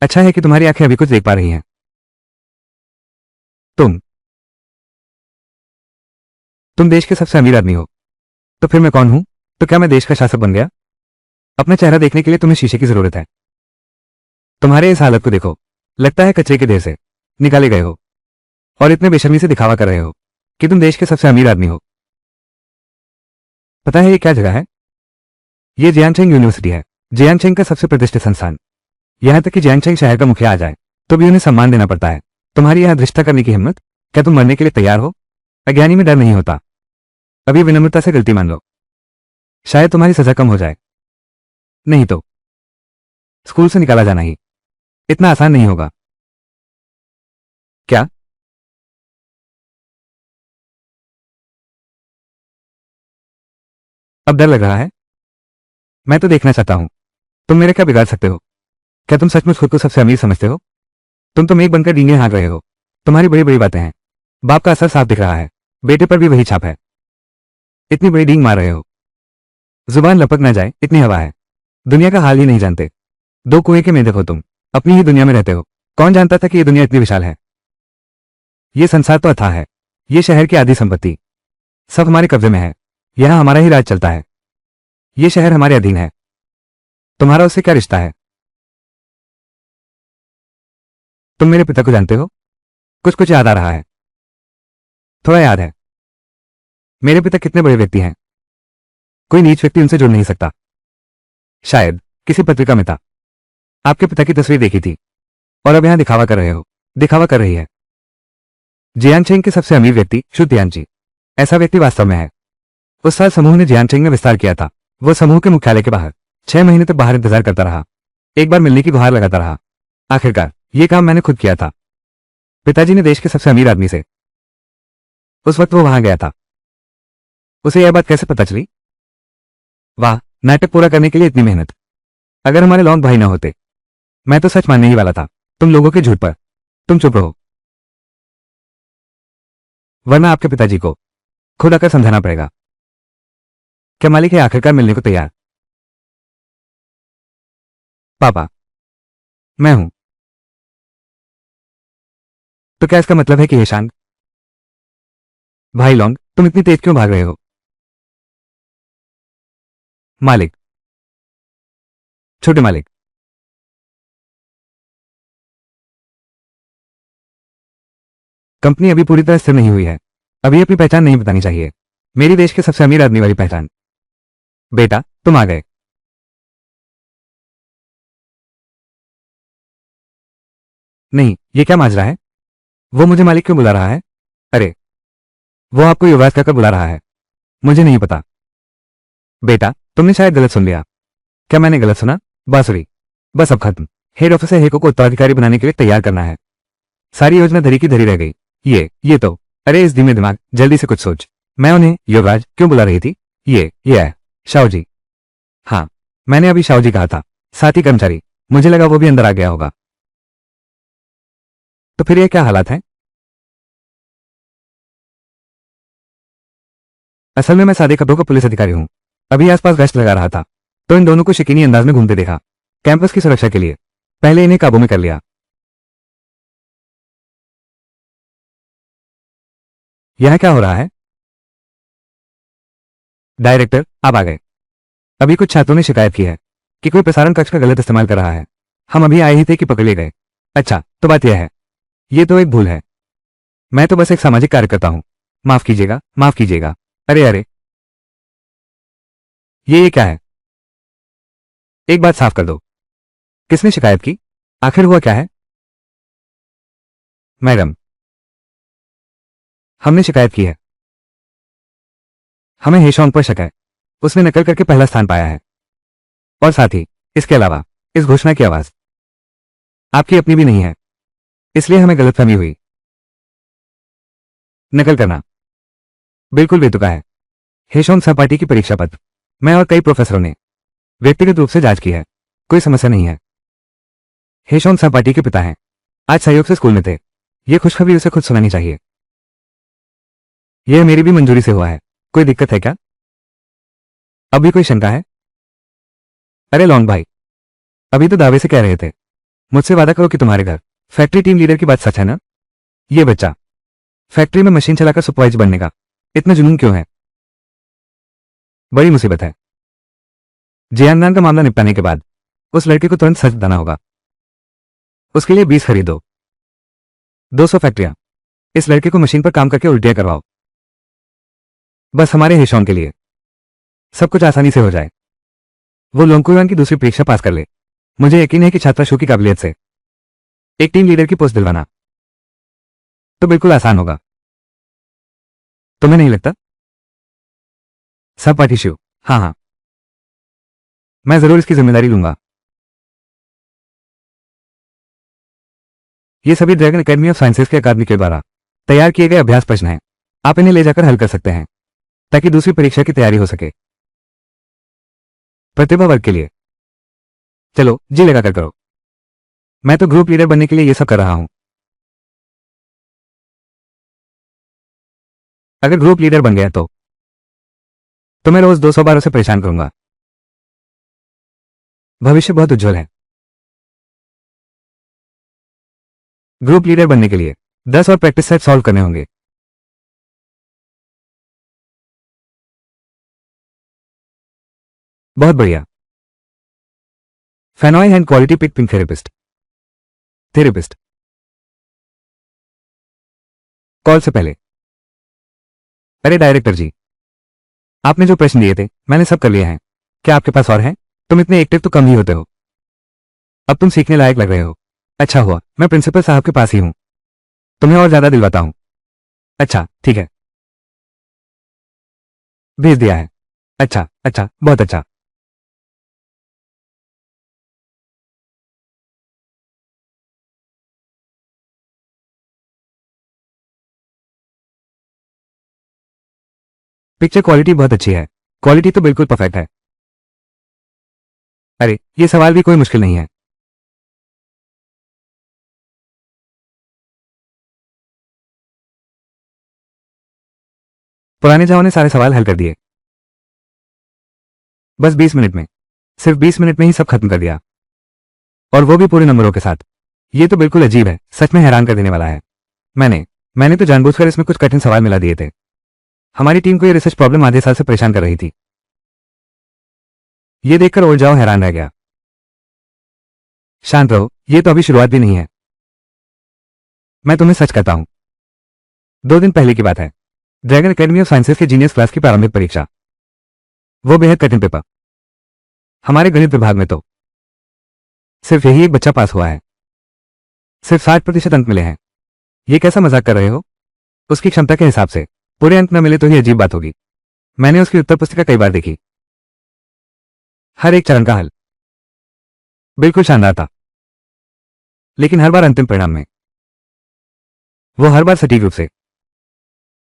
अच्छा है कि तुम्हारी आंखें अभी कुछ देख पा रही हैं। तुम तुम देश के सबसे अमीर आदमी हो, तो फिर मैं कौन हूं? तो क्या मैं देश का शासक बन गया? अपना चेहरा देखने के लिए तुम्हें शीशे की जरूरत है। तुम्हारे इस हालत को देखो, लगता है कचरे के ढेर से निकाले गए हो, और इतने बेशर्मी से दिखावा कर रहे हो कि तुम देश के सबसे अमीर आदमी हो। पता है ये क्या जगह है? ये जियांगशेंग यूनिवर्सिटी है, जियांगशेंग का सबसे प्रतिष्ठित संस्थान। यहां तक कि जियांगशेंग शहर का मुखिया आ जाए तो भी उन्हें सम्मान देना पड़ता है। तुम्हारी यहां धृष्टता करने की हिम्मत? क्या तुम मरने के लिए तैयार हो? अज्ञानी में डर नहीं होता। अभी विनम्रता से गलती मान लो, शायद तुम्हारी सजा कम हो जाए। नहीं तो स्कूल से निकाला जाना ही इतना आसान नहीं होगा। क्या? अब डर लग रहा है? मैं तो देखना चाहता हूं तुम मेरे क्या बिगाड़ सकते हो। क्या तुम सचमुच खुद को सबसे अमीर समझते हो? तुम तो मेघ बनकर डींगे हाँक रहे हो। तुम्हारी बड़ी बड़ी बातें हैं, बाप का असर साफ दिख रहा है, बेटे पर भी वही छाप है। इतनी बड़ी डींग मार रहे हो, जुबान लपक ना जाए इतनी हवा है। दुनिया का हाल ही नहीं जानते। दो कुएं के मेंढक हो तुम, अपनी ही दुनिया में रहते हो। कौन जानता था कि ये दुनिया इतनी विशाल है? ये संसार तो अथाह है, ये शहर की आधी संपत्ति, सब हमारे कब्जे में है। यहाँ हमारा ही राज चलता है। ये शहर हमारे अधीन है। तुम्हारा उससे क्या रिश्ता है? तुम मेरे पिता को जानते हो? कुछ कुछ याद आ रहा है। थोड़ा याद है। मेरे पिता कितने बड़े व्यक्ति हैं। कोई नीच व्यक्ति उनसे जुड़ नहीं सकता। शायद किसी पत्रिका में था। आपके पिता की तस्वीर देखी थी और अब यहां दिखावा कर रहे हो। दिखावा कर रही है। जियांगचेंग के सबसे अमीर व्यक्ति शु तियानची ऐसा व्यक्ति वास्तव में है। उस साल समूह ने जियांगचेंग में विस्तार किया था। वो समूह के मुख्यालय के बाहर 6 महीने तक बाहर इंतजार करता रहा। एक बार मिलने की गुहार लगाता रहा। आखिरकार ये काम मैंने खुद किया था। पिताजी ने देश के सबसे अमीर आदमी से। उस वक्त वो वहां गया था। उसे यह बात कैसे पता चली? वाह, नाटक पूरा करने के लिए इतनी मेहनत। अगर हमारे लॉन्ग भाई न होते, मैं तो सच मानने ही वाला था तुम लोगों के झूठ पर। तुम चुप रहो, वरना आपके पिताजी को खुद आकर समझाना पड़ेगा। क्या मालिक है आखिरकार मिलने को तैयार? पापा, मैं हूं। तो क्या इसका मतलब है कि ईशान? भाई लॉन्ग, तुम इतनी तेज क्यों भाग रहे हो? मालिक, छोटे मालिक। कंपनी अभी पूरी तरह स्थिर नहीं हुई है। अभी अपनी पहचान नहीं बतानी चाहिए। मेरी देश के सबसे अमीर आदमी वाली पहचान। बेटा, तुम आ गए। नहीं, ये क्या माजरा है? वो मुझे मालिक क्यों बुला रहा है? अरे, वो आपको युवराज कहकर बुला रहा है। मुझे नहीं पता। बेटा, तुमने शायद गलत सुन लिया। क्या मैंने गलत सुना? बांसुरी। बस अब खत्म। हेड ऑफिसर हेको को उत्तराधिकारी बनाने के लिए तैयार करना है। सारी योजना धरी की धरी रह गई। ये तो। अरे इस धीमे दिमाग, जल्दी से कुछ सोच। मैं उन्हें युवराज क्यों बुला रही थी? ये है शाओ जी। हाँ, मैंने अभी शाओ जी कहा था। साथी कर्मचारी। मुझे लगा वो भी अंदर आ गया होगा। तो फिर ये क्या हालात है? असल में मैं सादे कपड़ों का पुलिस अधिकारी हूँ। अभी आसपास गश्त लगा रहा था तो इन दोनों को शकीनी अंदाज में घूमते देखा। कैंपस की सुरक्षा के लिए पहले इन्हें काबू में कर लिया। यह क्या हो रहा है? डायरेक्टर, आप आ गए। अभी कुछ छात्रों ने शिकायत की है कि कोई प्रसारण कक्ष का गलत इस्तेमाल कर रहा है। हम अभी आए ही थे कि पकड़ लिए गए। अच्छा, तो बात यह है। ये तो एक भूल है। मैं तो बस एक सामाजिक कार्यकर्ता हूँ। माफ कीजिएगा, माफ कीजिएगा। अरे अरे, ये क्या है? एक बात साफ कर दो। किसने शिकायत की? आखिर हुआ क्या है? मैडम, हमने शिकायत की है। हमें हेशोंग पर शक है। उसने नकल करके पहला स्थान पाया है। और साथ ही इसके अलावा इस घोषणा की आवाज आपकी अपनी भी नहीं है, इसलिए हमें गलतफहमी हुई। नकल करना बिल्कुल बेतुका है। हेशोंग सहपाठी की परीक्षा पत्र मैं और कई प्रोफेसरों ने व्यक्तिगत रूप से जांच की है। कोई समस्या नहीं है। हेशोंग सहपाठी के पिता हैं। आज सहयोग से स्कूल में थे। ये खुशखबरी उसे खुद सुनानी चाहिए। यह मेरी भी मंजूरी से हुआ है। कोई दिक्कत है क्या? अभी कोई शंका है? अरे लॉन्ग भाई, अभी तो दावे से कह रहे थे। मुझसे वादा करो कि तुम्हारे घर फैक्ट्री टीम लीडर की बात सच है ना? ये बच्चा फैक्ट्री में मशीन चलाकर सुपरवाइजर बनने का इतना जुनून क्यों है? बड़ी मुसीबत है। जियाननान का मामला निपटाने के बाद उस लड़के को तुरंत सच बताना होगा। उसके लिए 20 खरीदो। 200 फैक्ट्रियां। इस लड़के को मशीन पर काम करके उल्टियां करवाओ। बस हमारे हेशोंग के लिए सब कुछ आसानी से हो जाए। वो लोंगकुआन की दूसरी परीक्षा पास कर ले। मुझे यकीन है कि छात्रा शो की काबिलियत से एक टीम लीडर की पोस्ट दिलवाना तो बिल्कुल आसान होगा। तुम्हें नहीं लगता? सब पार्टी शिव। हाँ हाँ, मैं जरूर इसकी जिम्मेदारी लूंगा। ये सभी ड्रैगन एकेडमी ऑफ साइंसेस के अकादमी के द्वारा तैयार किए गए अभ्यास प्रश्न हैं। आप इन्हें ले जाकर हल कर सकते हैं ताकि दूसरी परीक्षा की तैयारी हो सके। प्रतिभा वर्ग के लिए चलो जी लगाकर करो। मैं तो ग्रुप लीडर बनने के लिए ये सब कर रहा हूं। अगर ग्रुप लीडर बन गया तो मैं रोज 200 बार उसे परेशान करूंगा। भविष्य बहुत उज्जवल है। ग्रुप लीडर बनने के लिए 10 और प्रैक्टिस सेट सॉल्व करने होंगे। बहुत बढ़िया। फेनॉय hand quality pick pink therapist. Therapist. Call से पहले। अरे डायरेक्टर जी, आपने जो प्रश्न दिए थे मैंने सब कर लिए हैं। क्या आपके पास और हैं? तुम इतने एक्टिव तो कम ही होते हो। अब तुम सीखने लायक लग रहे हो। अच्छा हुआ मैं प्रिंसिपल साहब के पास ही हूं, तुम्हें और ज्यादा दिलवाता हूं। अच्छा ठीक है, भेज दिया है। अच्छा अच्छा, बहुत अच्छा। पिक्चर क्वालिटी बहुत अच्छी है। क्वालिटी तो बिल्कुल परफेक्ट है। अरे ये सवाल भी कोई मुश्किल नहीं है। पुराने जाओ ने सारे सवाल हल कर दिए। बस 20 मिनट में। सिर्फ 20 मिनट में ही सब खत्म कर दिया, और वो भी पूरे नंबरों के साथ। ये तो बिल्कुल अजीब है, सच में हैरान कर देने वाला है। मैंने मैंने तो जानबूझकर इसमें कुछ कठिन सवाल मिला दिए थे। हमारी टीम को ये रिसर्च प्रॉब्लम आधे साल से परेशान कर रही थी। ये देखकर और जाओ हैरान रह गया। शांत रहो, ये तो अभी शुरुआत भी नहीं है। मैं तुम्हें सच कहता हूं, 2 दिन पहले की बात है। ड्रैगन एकेडमी ऑफ साइंसेस के जीनियस क्लास की प्रारंभिक परीक्षा। वो बेहद कठिन पेपर। हमारे गणित विभाग में तो सिर्फ यही एक बच्चा पास हुआ है। सिर्फ 60% अंक मिले हैं। ये कैसा मजाक कर रहे हो? उसकी क्षमता के हिसाब से पूरे अंक न मिले तो ही अजीब बात होगी। मैंने उसकी उत्तर पुस्तिका कई बार देखी। हर एक चरण का हल बिल्कुल शानदार था, लेकिन हर बार अंतिम परिणाम में वो हर बार सटीक रूप से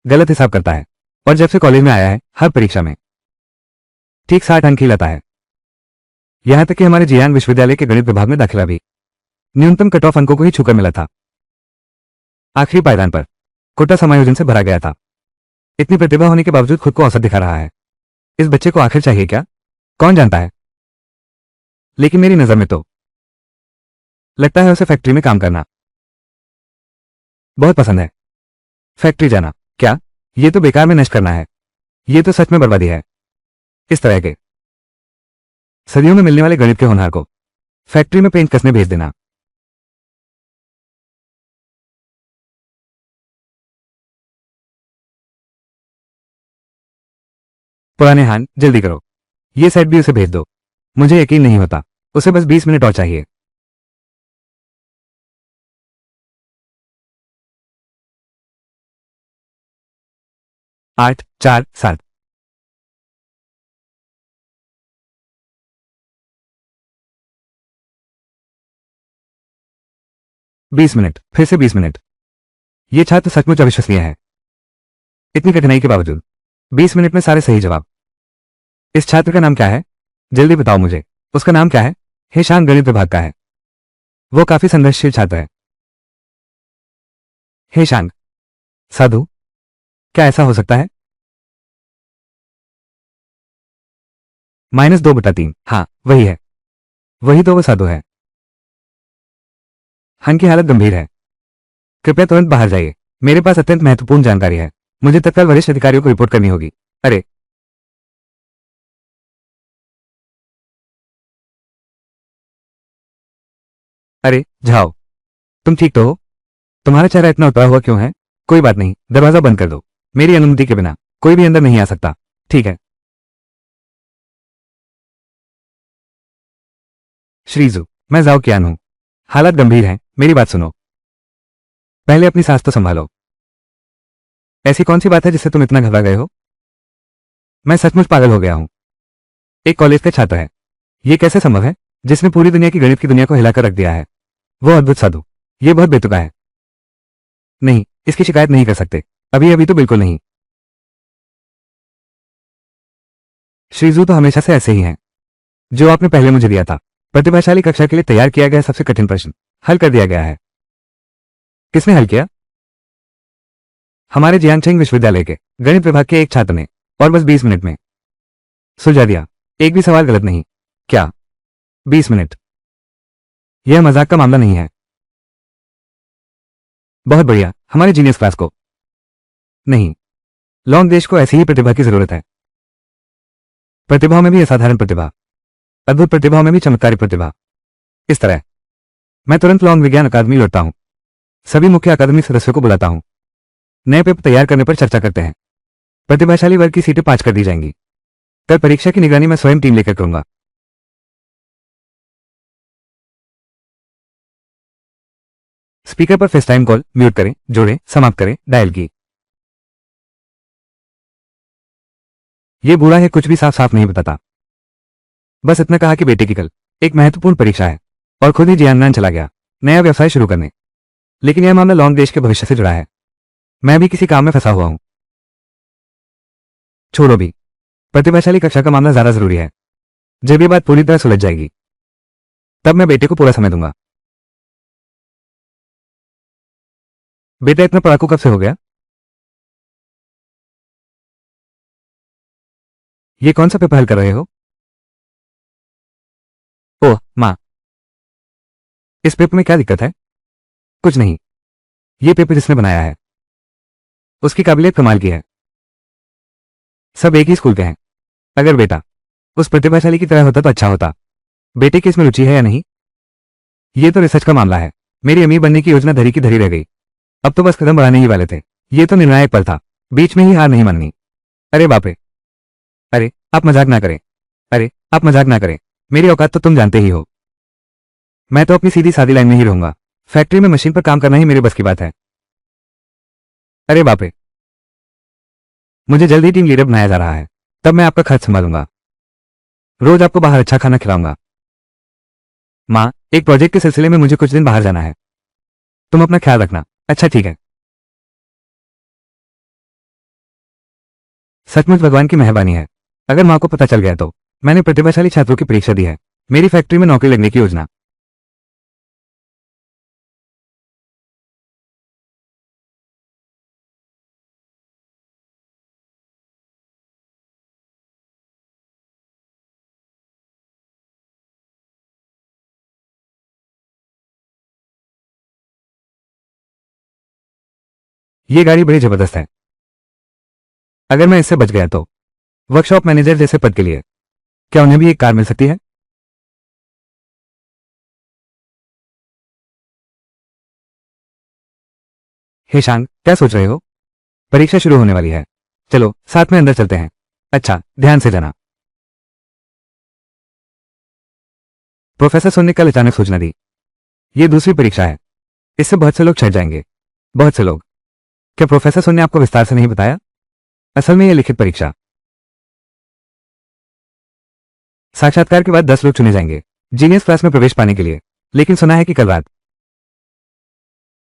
गलत हिसाब करता है। और जब से कॉलेज में आया है हर परीक्षा में ठीक 60 अंक ही लाता है। यहां तक कि हमारे जियान विश्वविद्यालय के गणित विभाग में दाखिला भी न्यूनतम कट ऑफ अंकों को ही छूकर मिला था। आखिरी पायदान पर कोटा समायोजन से भरा गया था। इतनी प्रतिभा होने के बावजूद खुद को औसत दिखा रहा है। इस बच्चे को आखिर चाहिए क्या? कौन जानता है। लेकिन मेरी नजर में तो लगता है उसे फैक्ट्री में काम करना बहुत पसंद है। फैक्ट्री जाना? क्या? ये तो बेकार में नष्ट करना है। ये तो सच में बर्बादी है। इस तरह के सदियों में मिलने वाले गणित के होनहार को फैक्ट्री में पेंट कसने भेज देना। पुराने हान, जल्दी करो। ये सेट भी उसे भेज दो। मुझे यकीन नहीं होता। उसे बस 20 मिनट और चाहिए। 8 4 7। 20 मिनट, फिर से 20 मिनट। ये छात्र सचमुच अविश्वसनीय है। इतनी कठिनाई के बावजूद 20 मिनट में सारे सही जवाब। इस छात्र का नाम क्या है? जल्दी बताओ मुझे। उसका नाम क्या है? हेशांग गणित विभाग का है। वो काफी संघर्षशील छात्र है। हेशांग साधु? क्या ऐसा हो सकता है? -2/3। हाँ वही है। वही तो वो साधु है। हन की हालत गंभीर है। कृपया तुरंत बाहर जाइए। मेरे पास अत्यंत महत्वपूर्ण जानकारी है। मुझे तत्काल वरिष्ठ अधिकारियों को रिपोर्ट करनी होगी। अरे अरे जाओ। तुम ठीक तो हो? तुम्हारा चेहरा इतना उतरा हुआ क्यों है? कोई बात नहीं, दरवाजा बंद कर दो। मेरी अनुमति के बिना कोई भी अंदर नहीं आ सकता। ठीक है। श्रीजू, मैं जाओ कियान हूं। हालत गंभीर है, मेरी बात सुनो। पहले अपनी सांस तो संभालो। ऐसी कौन सी बात है जिससे तुम इतना घबरा गए हो? मैं सचमुच पागल हो गया हूं। एक कॉलेज का छात्र है। ये कैसे संभव है? जिसने पूरी दुनिया की गणित की दुनिया को हिलाकर रख दिया है। वो अद्भुत साधु। ये बहुत बेतुका है। नहीं, इसकी शिकायत नहीं कर सकते। अभी अभी तो बिल्कुल नहीं। श्रीजू तो हमेशा से ऐसे ही हैं। जो आपने पहले मुझे दिया था, प्रतिभाशाली कक्षा के लिए तैयार किया गया सबसे कठिन प्रश्न हल कर दिया गया है। किसने हल किया? हमारे जियांगछेंग विश्वविद्यालय के गणित विभाग के एक छात्र ने, और बस 20 मिनट में सुलझा दिया। एक भी सवाल गलत नहीं। क्या? 20 मिनट? यह मजाक का मामला नहीं है। बहुत बढ़िया। हमारे जीनियस क्लास को नहीं, लॉन्ग देश को ऐसी ही प्रतिभा की जरूरत है। प्रतिभाओं में भी असाधारण प्रतिभा, अद्भुत प्रतिभाओं में भी चमत्कारी प्रतिभा। इस तरह मैं तुरंत लॉन्ग विज्ञान अकादमी लौटता हूं, सभी मुख्य अकादमी सदस्यों को बुलाता हूं, नए पेपर तैयार करने पर चर्चा करते हैं। प्रतिभाशाली वर्ग की सीटें 5 कर दी जाएंगी। कल परीक्षा की निगरानी मैं स्वयं टीम लेकर करूंगा। स्पीकर पर फेस टाइम कॉल म्यूट करें, जोड़ें, समाप्त करें, डायल की। ये बूढ़ा है, कुछ भी साफ साफ नहीं बताता, बस इतना कहा कि बेटे की कल एक महत्वपूर्ण परीक्षा है और खुद ही जियानन चला गया नया व्यवसाय शुरू करने। लेकिन यह मामला लॉन्ग देश के भविष्य से जुड़ा है, मैं भी किसी काम में फंसा हुआ हूं। छोड़ो भी, प्रतिभाशाली कक्षा का मामला ज्यादा जरूरी है। जब ये बात पूरी तरह सुलझ जाएगी तब मैं बेटे को पूरा समय दूंगा। बेटा इतना पढ़ाकू कब से हो गया? ये कौन सा पेपर हल कर रहे हो? ओह माँ, इस पेपर में क्या दिक्कत है? कुछ नहीं, ये पेपर जिसने बनाया है उसकी काबिलियत कमाल की है। सब एक ही स्कूल के हैं। अगर बेटा उस प्रतिभाशाली की तरह होता तो अच्छा होता। बेटे की इसमें रुचि है या नहीं? ये तो रिसर्च का मामला है। मेरी अमीर बनने की योजना धरी की धरी रह गई। अब तो बस कदम बढ़ाने ही वाले थे। ये तो निर्णायक पल था, बीच में ही हार नहीं माननी। अरे बाप रे, अरे आप मजाक ना करें, अरे आप मजाक ना करें, मेरी औकात तो तुम जानते ही हो। मैं तो अपनी सीधी सादी लाइन में ही रहूंगा। फैक्ट्री में मशीन पर काम करना ही मेरे बस की बात है। अरे बाप रे, मुझे जल्द ही टीम लीडर बनाया जा रहा है, तब मैं आपका खर्च संभालूंगा, रोज आपको बाहर अच्छा खाना खिलाऊंगा। माँ, एक प्रोजेक्ट के सिलसिले में मुझे कुछ दिन बाहर जाना है, तुम अपना ख्याल रखना। अच्छा ठीक है। सचमुच भगवान की मेहरबानी है। अगर माँ को पता चल गया तो। मैंने प्रतिभाशाली छात्रों की परीक्षा दी है, मेरी फैक्ट्री में नौकरी लगने की योजना। ये गाड़ी बड़ी जबरदस्त है। अगर मैं इससे बच गया तो वर्कशॉप मैनेजर जैसे पद के लिए क्या उन्हें भी एक कार मिल सकती है? हे शांग, क्या सोच रहे हो? परीक्षा शुरू होने वाली है, चलो साथ में अंदर चलते हैं। अच्छा, ध्यान से जाना। प्रोफेसर सोन ने कल अचानक सूचना दी, ये दूसरी परीक्षा है, इससे बहुत से लोग छट जाएंगे। बहुत से लोग? क्या प्रोफेसर सोन ने आपको विस्तार से नहीं बताया? असल में यह लिखित परीक्षा, साक्षात्कार के बाद 10 लोग चुने जाएंगे जीनियस क्लास में प्रवेश पाने के लिए। लेकिन सुना है कि कल रात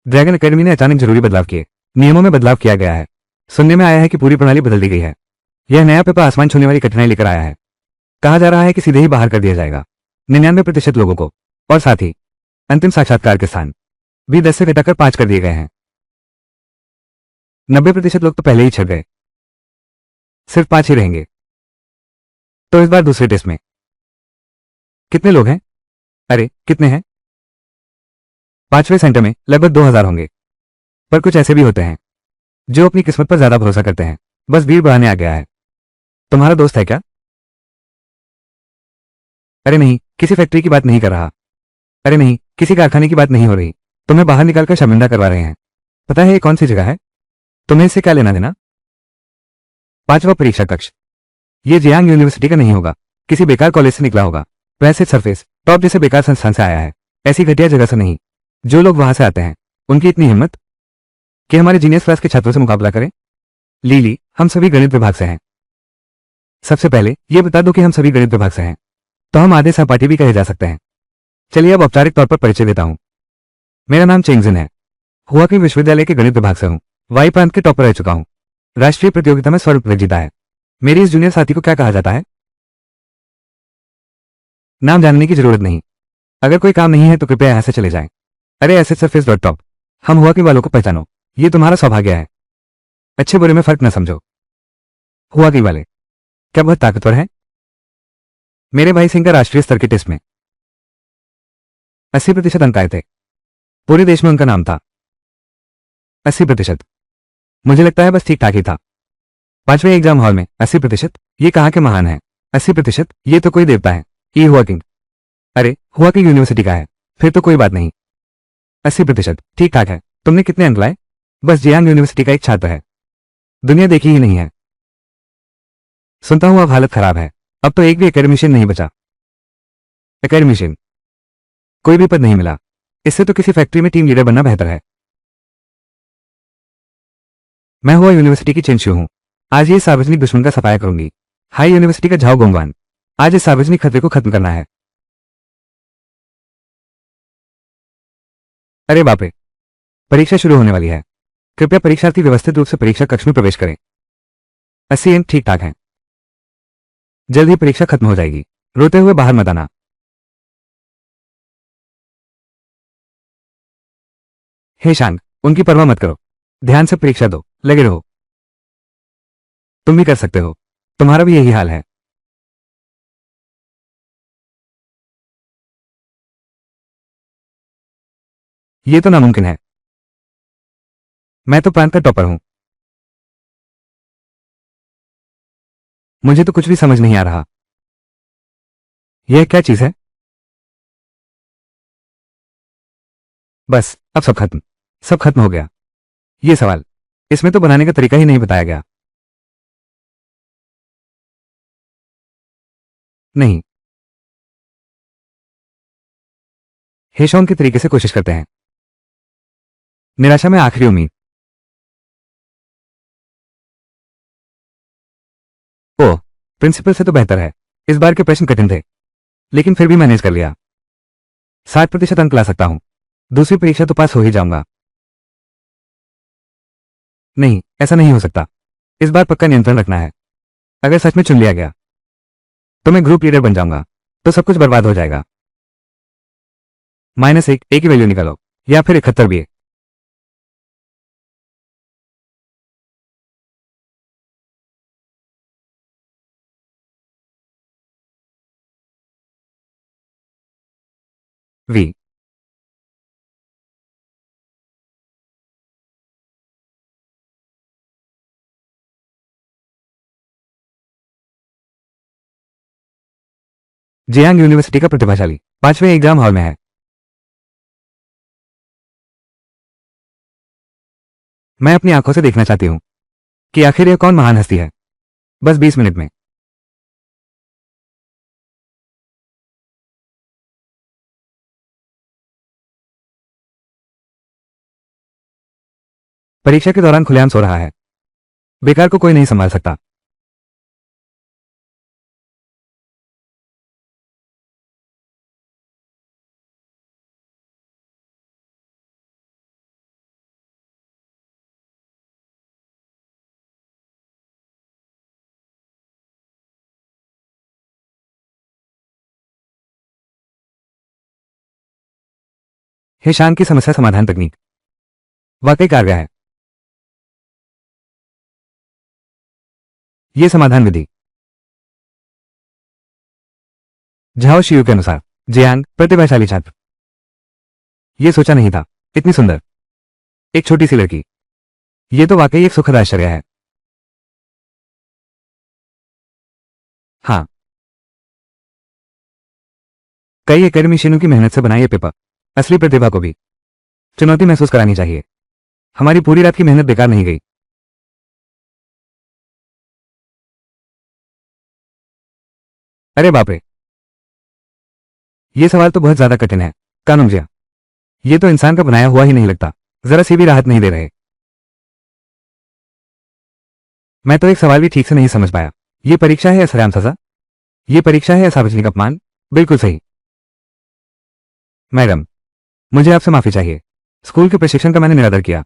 ड्रैगन एकेडमी ने अचानक जरूरी बदलाव किए, नियमों में बदलाव किया गया है। सुनने में आया है कि पूरी प्रणाली बदल दी गई है। यह नया पेपर आसमान छूने वाली कठिनाई लेकर आया है। कहा जा रहा है कि सीधे ही बाहर कर दिया जाएगा 99% लोगों को, और साथ ही अंतिम साक्षात्कार के स्थान भी 10 से घटाकर 5 कर दिए गए हैं। 90% लोग तो पहले ही छट गए, सिर्फ 5 ही रहेंगे। तो इस बार दूसरे टेस्ट में कितने लोग हैं? अरे कितने हैं? 5वें सेंटर में लगभग 2000 होंगे। पर कुछ ऐसे भी होते हैं जो अपनी किस्मत पर ज्यादा भरोसा करते हैं। बस भीड़ बढ़ाने आ गया है। तुम्हारा दोस्त है क्या? अरे नहीं, किसी फैक्ट्री की बात नहीं कर रहा। अरे नहीं, किसी कारखाने की बात नहीं हो रही। तुम्हें बाहर निकालकर शर्मिंदा करवा रहे हैं। पता है ये कौन सी जगह है? तुम्हें इससे क्या लेना देना? 5वां परीक्षा कक्ष। ये जियांग यूनिवर्सिटी का नहीं होगा, किसी बेकार कॉलेज से निकला होगा। वैसे सरफेस टॉप जैसे बेकार संस्थान से आया है, ऐसी घटिया जगह से नहीं। जो लोग वहां से आते हैं उनकी इतनी हिम्मत कि हमारे जीनियस क्लास के छात्रों से मुकाबला करें। लीली, हम सभी गणित विभाग से हैं। सबसे पहले यह बता दो कि हम सभी गणित विभाग से हैं, तो हम आधे सहपाठी भी कहे जा सकते हैं। चलिए अब औपचारिक तौर पर परिचय देता हूं। मेरा नाम चेंगजिन है, हुआकी विश्वविद्यालय के गणित विभाग से हूं। वाई प्रांत के टॉपर रह चुका हूं, राष्ट्रीय प्रतियोगिता में स्वर्ण पदक जीता है। मेरी इस जूनियर साथी को क्या कहा जाता है? नाम जानने की जरूरत नहीं। अगर कोई काम नहीं है तो कृपया यहां से चले जाएं। अरे ऐसे सरफेस डॉट टॉप, हम हुआकी वालों को पहचानो, ये तुम्हारा सौभाग्य है। अच्छे बुरे में फर्क न समझो। हुआकी वाले क्या बहुत ताकतवर हैं? मेरे भाई सिंह का राष्ट्रीय स्तर के टेस्ट में 80% अंक आए थे। पूरे देश में उनका नाम था। 80%? मुझे लगता है बस ठीक ठाक ही था। 5वें एग्जाम हॉल में 80%? ये कहाँ के महान हैं। 80%? ये तो कोई देवता है। ये हुआ किंग। अरे हुआ किंग यूनिवर्सिटी का है, फिर तो कोई बात नहीं। 80%? ठीक ठाक है। तुमने कितने अंक लाए? बस जियांग यूनिवर्सिटी का एक छात्र है, दुनिया देखी ही नहीं है। सुनता हूं अब हालत खराब है। अब तो एक भी एकेडमिशियन नहीं बचा। एकेडमिशियन? कोई भी पद नहीं मिला। इससे तो किसी फैक्ट्री में टीम लीडर बनना बेहतर है। मैं हुआ यूनिवर्सिटी की चेंशू हूं। आज ये सार्वजनिक दुश्मन का सफाया करूंगी। हाई यूनिवर्सिटी का झाओ गोंगवान। आज इस सार्वजनिक खतरे को खत्म करना है। अरे बाप रे, परीक्षा शुरू होने वाली है। कृपया परीक्षार्थी व्यवस्थित रूप से परीक्षा कक्ष में प्रवेश करें। 80 अंक ठीक ठाक हैं। जल्द ही परीक्षा खत्म हो जाएगी। रोते हुए बाहर मत आना। हे शांग, उनकी परवाह मत करो। ध्यान से परीक्षा दो, लगे रहो। तुम भी कर सकते हो। तुम्हारा भी यही हाल है। ये तो नामुमकिन है। मैं तो प्रांत का टॉपर हूं। मुझे तो कुछ भी समझ नहीं आ रहा। यह क्या चीज है? बस अब सब खत्म। सब खत्म हो गया। ये सवाल, इसमें तो बनाने का तरीका ही नहीं बताया गया। नहीं। हेशोन के तरीके से कोशिश करते हैं। निराशा में आखिरी उम्मीद। ओह, प्रिंसिपल से तो बेहतर है। इस बार के प्रश्न कठिन थे, लेकिन फिर भी मैनेज कर लिया। 60% अंक ला सकता हूं। दूसरी परीक्षा तो पास हो ही जाऊंगा। नहीं, ऐसा नहीं हो सकता। इस बार पक्का नियंत्रण रखना है। अगर सच में चुन लिया गया तो मैं ग्रुप लीडर बन जाऊंगा, तो सब कुछ बर्बाद हो जाएगा। -1, एक ही वैल्यू निकालो, या फिर 71 भी। वी। जियांग यूनिवर्सिटी का प्रतिभाशाली 5वें एग्जाम हॉल में है। मैं अपनी आंखों से देखना चाहती हूं कि आखिर यह कौन महान हस्ती है। बस 20 मिनट में। परीक्षा के दौरान खुलेआम सो रहा है। बेकार को कोई नहीं संभाल सकता। हे शांग की समस्या समाधान तकनीक वाकई कारगर है। यह समाधान विधि झाओ शियू के अनुसार जियांग प्रतिभाशाली छात्र। यह सोचा नहीं था। इतनी सुंदर एक छोटी सी लड़की। यह तो वाकई एक सुखद आश्चर्य है। हाँ, कई एकेडमिशियनों की मेहनत से बनाई ये पेपर असली प्रतिभा को भी चुनौती महसूस करानी चाहिए। हमारी पूरी रात की मेहनत बेकार नहीं गई। अरे बाप रे, ये सवाल तो बहुत ज्यादा कठिन है। कानूंजिया, ये तो इंसान का बनाया हुआ ही नहीं लगता। जरा सी भी राहत नहीं दे रहे। मैं तो एक सवाल भी ठीक से नहीं समझ पाया। ये परीक्षा है या सरेआम सजा? ये परीक्षा है या सार्वजनिक अपमान? बिल्कुल सही। मैडम, मुझे आपसे माफी चाहिए। स्कूल के प्रशिक्षण का मैंने निरादर किया।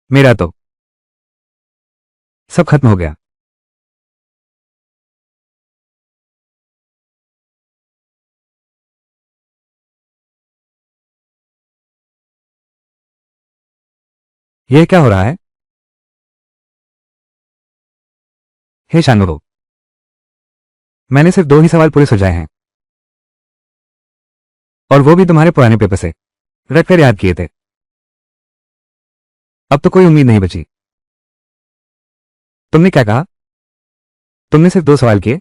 मेरा तो सब खत्म हो गया। यह क्या हो रहा है? हे शांगो, मैंने सिर्फ 2 ही सवाल पूरे सुलझाए हैं, और वो भी तुम्हारे पुराने पेपर से रट कर याद किए थे। अब तो कोई उम्मीद नहीं बची। तुमने क्या कहा? तुमने सिर्फ 2 सवाल किए?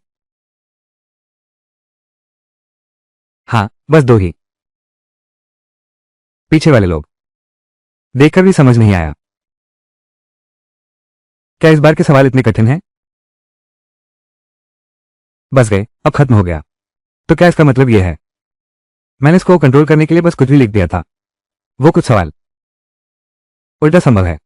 हाँ, बस दो ही। पीछे वाले लोग देखकर भी समझ नहीं आया। क्या इस बार के सवाल इतने कठिन हैं? बस गए, अब खत्म हो गया। तो क्या इसका मतलब यह है? मैंने इसको कंट्रोल करने के लिए बस कुछ भी लिख दिया था। वो कुछ सवाल उल्टा संभव है।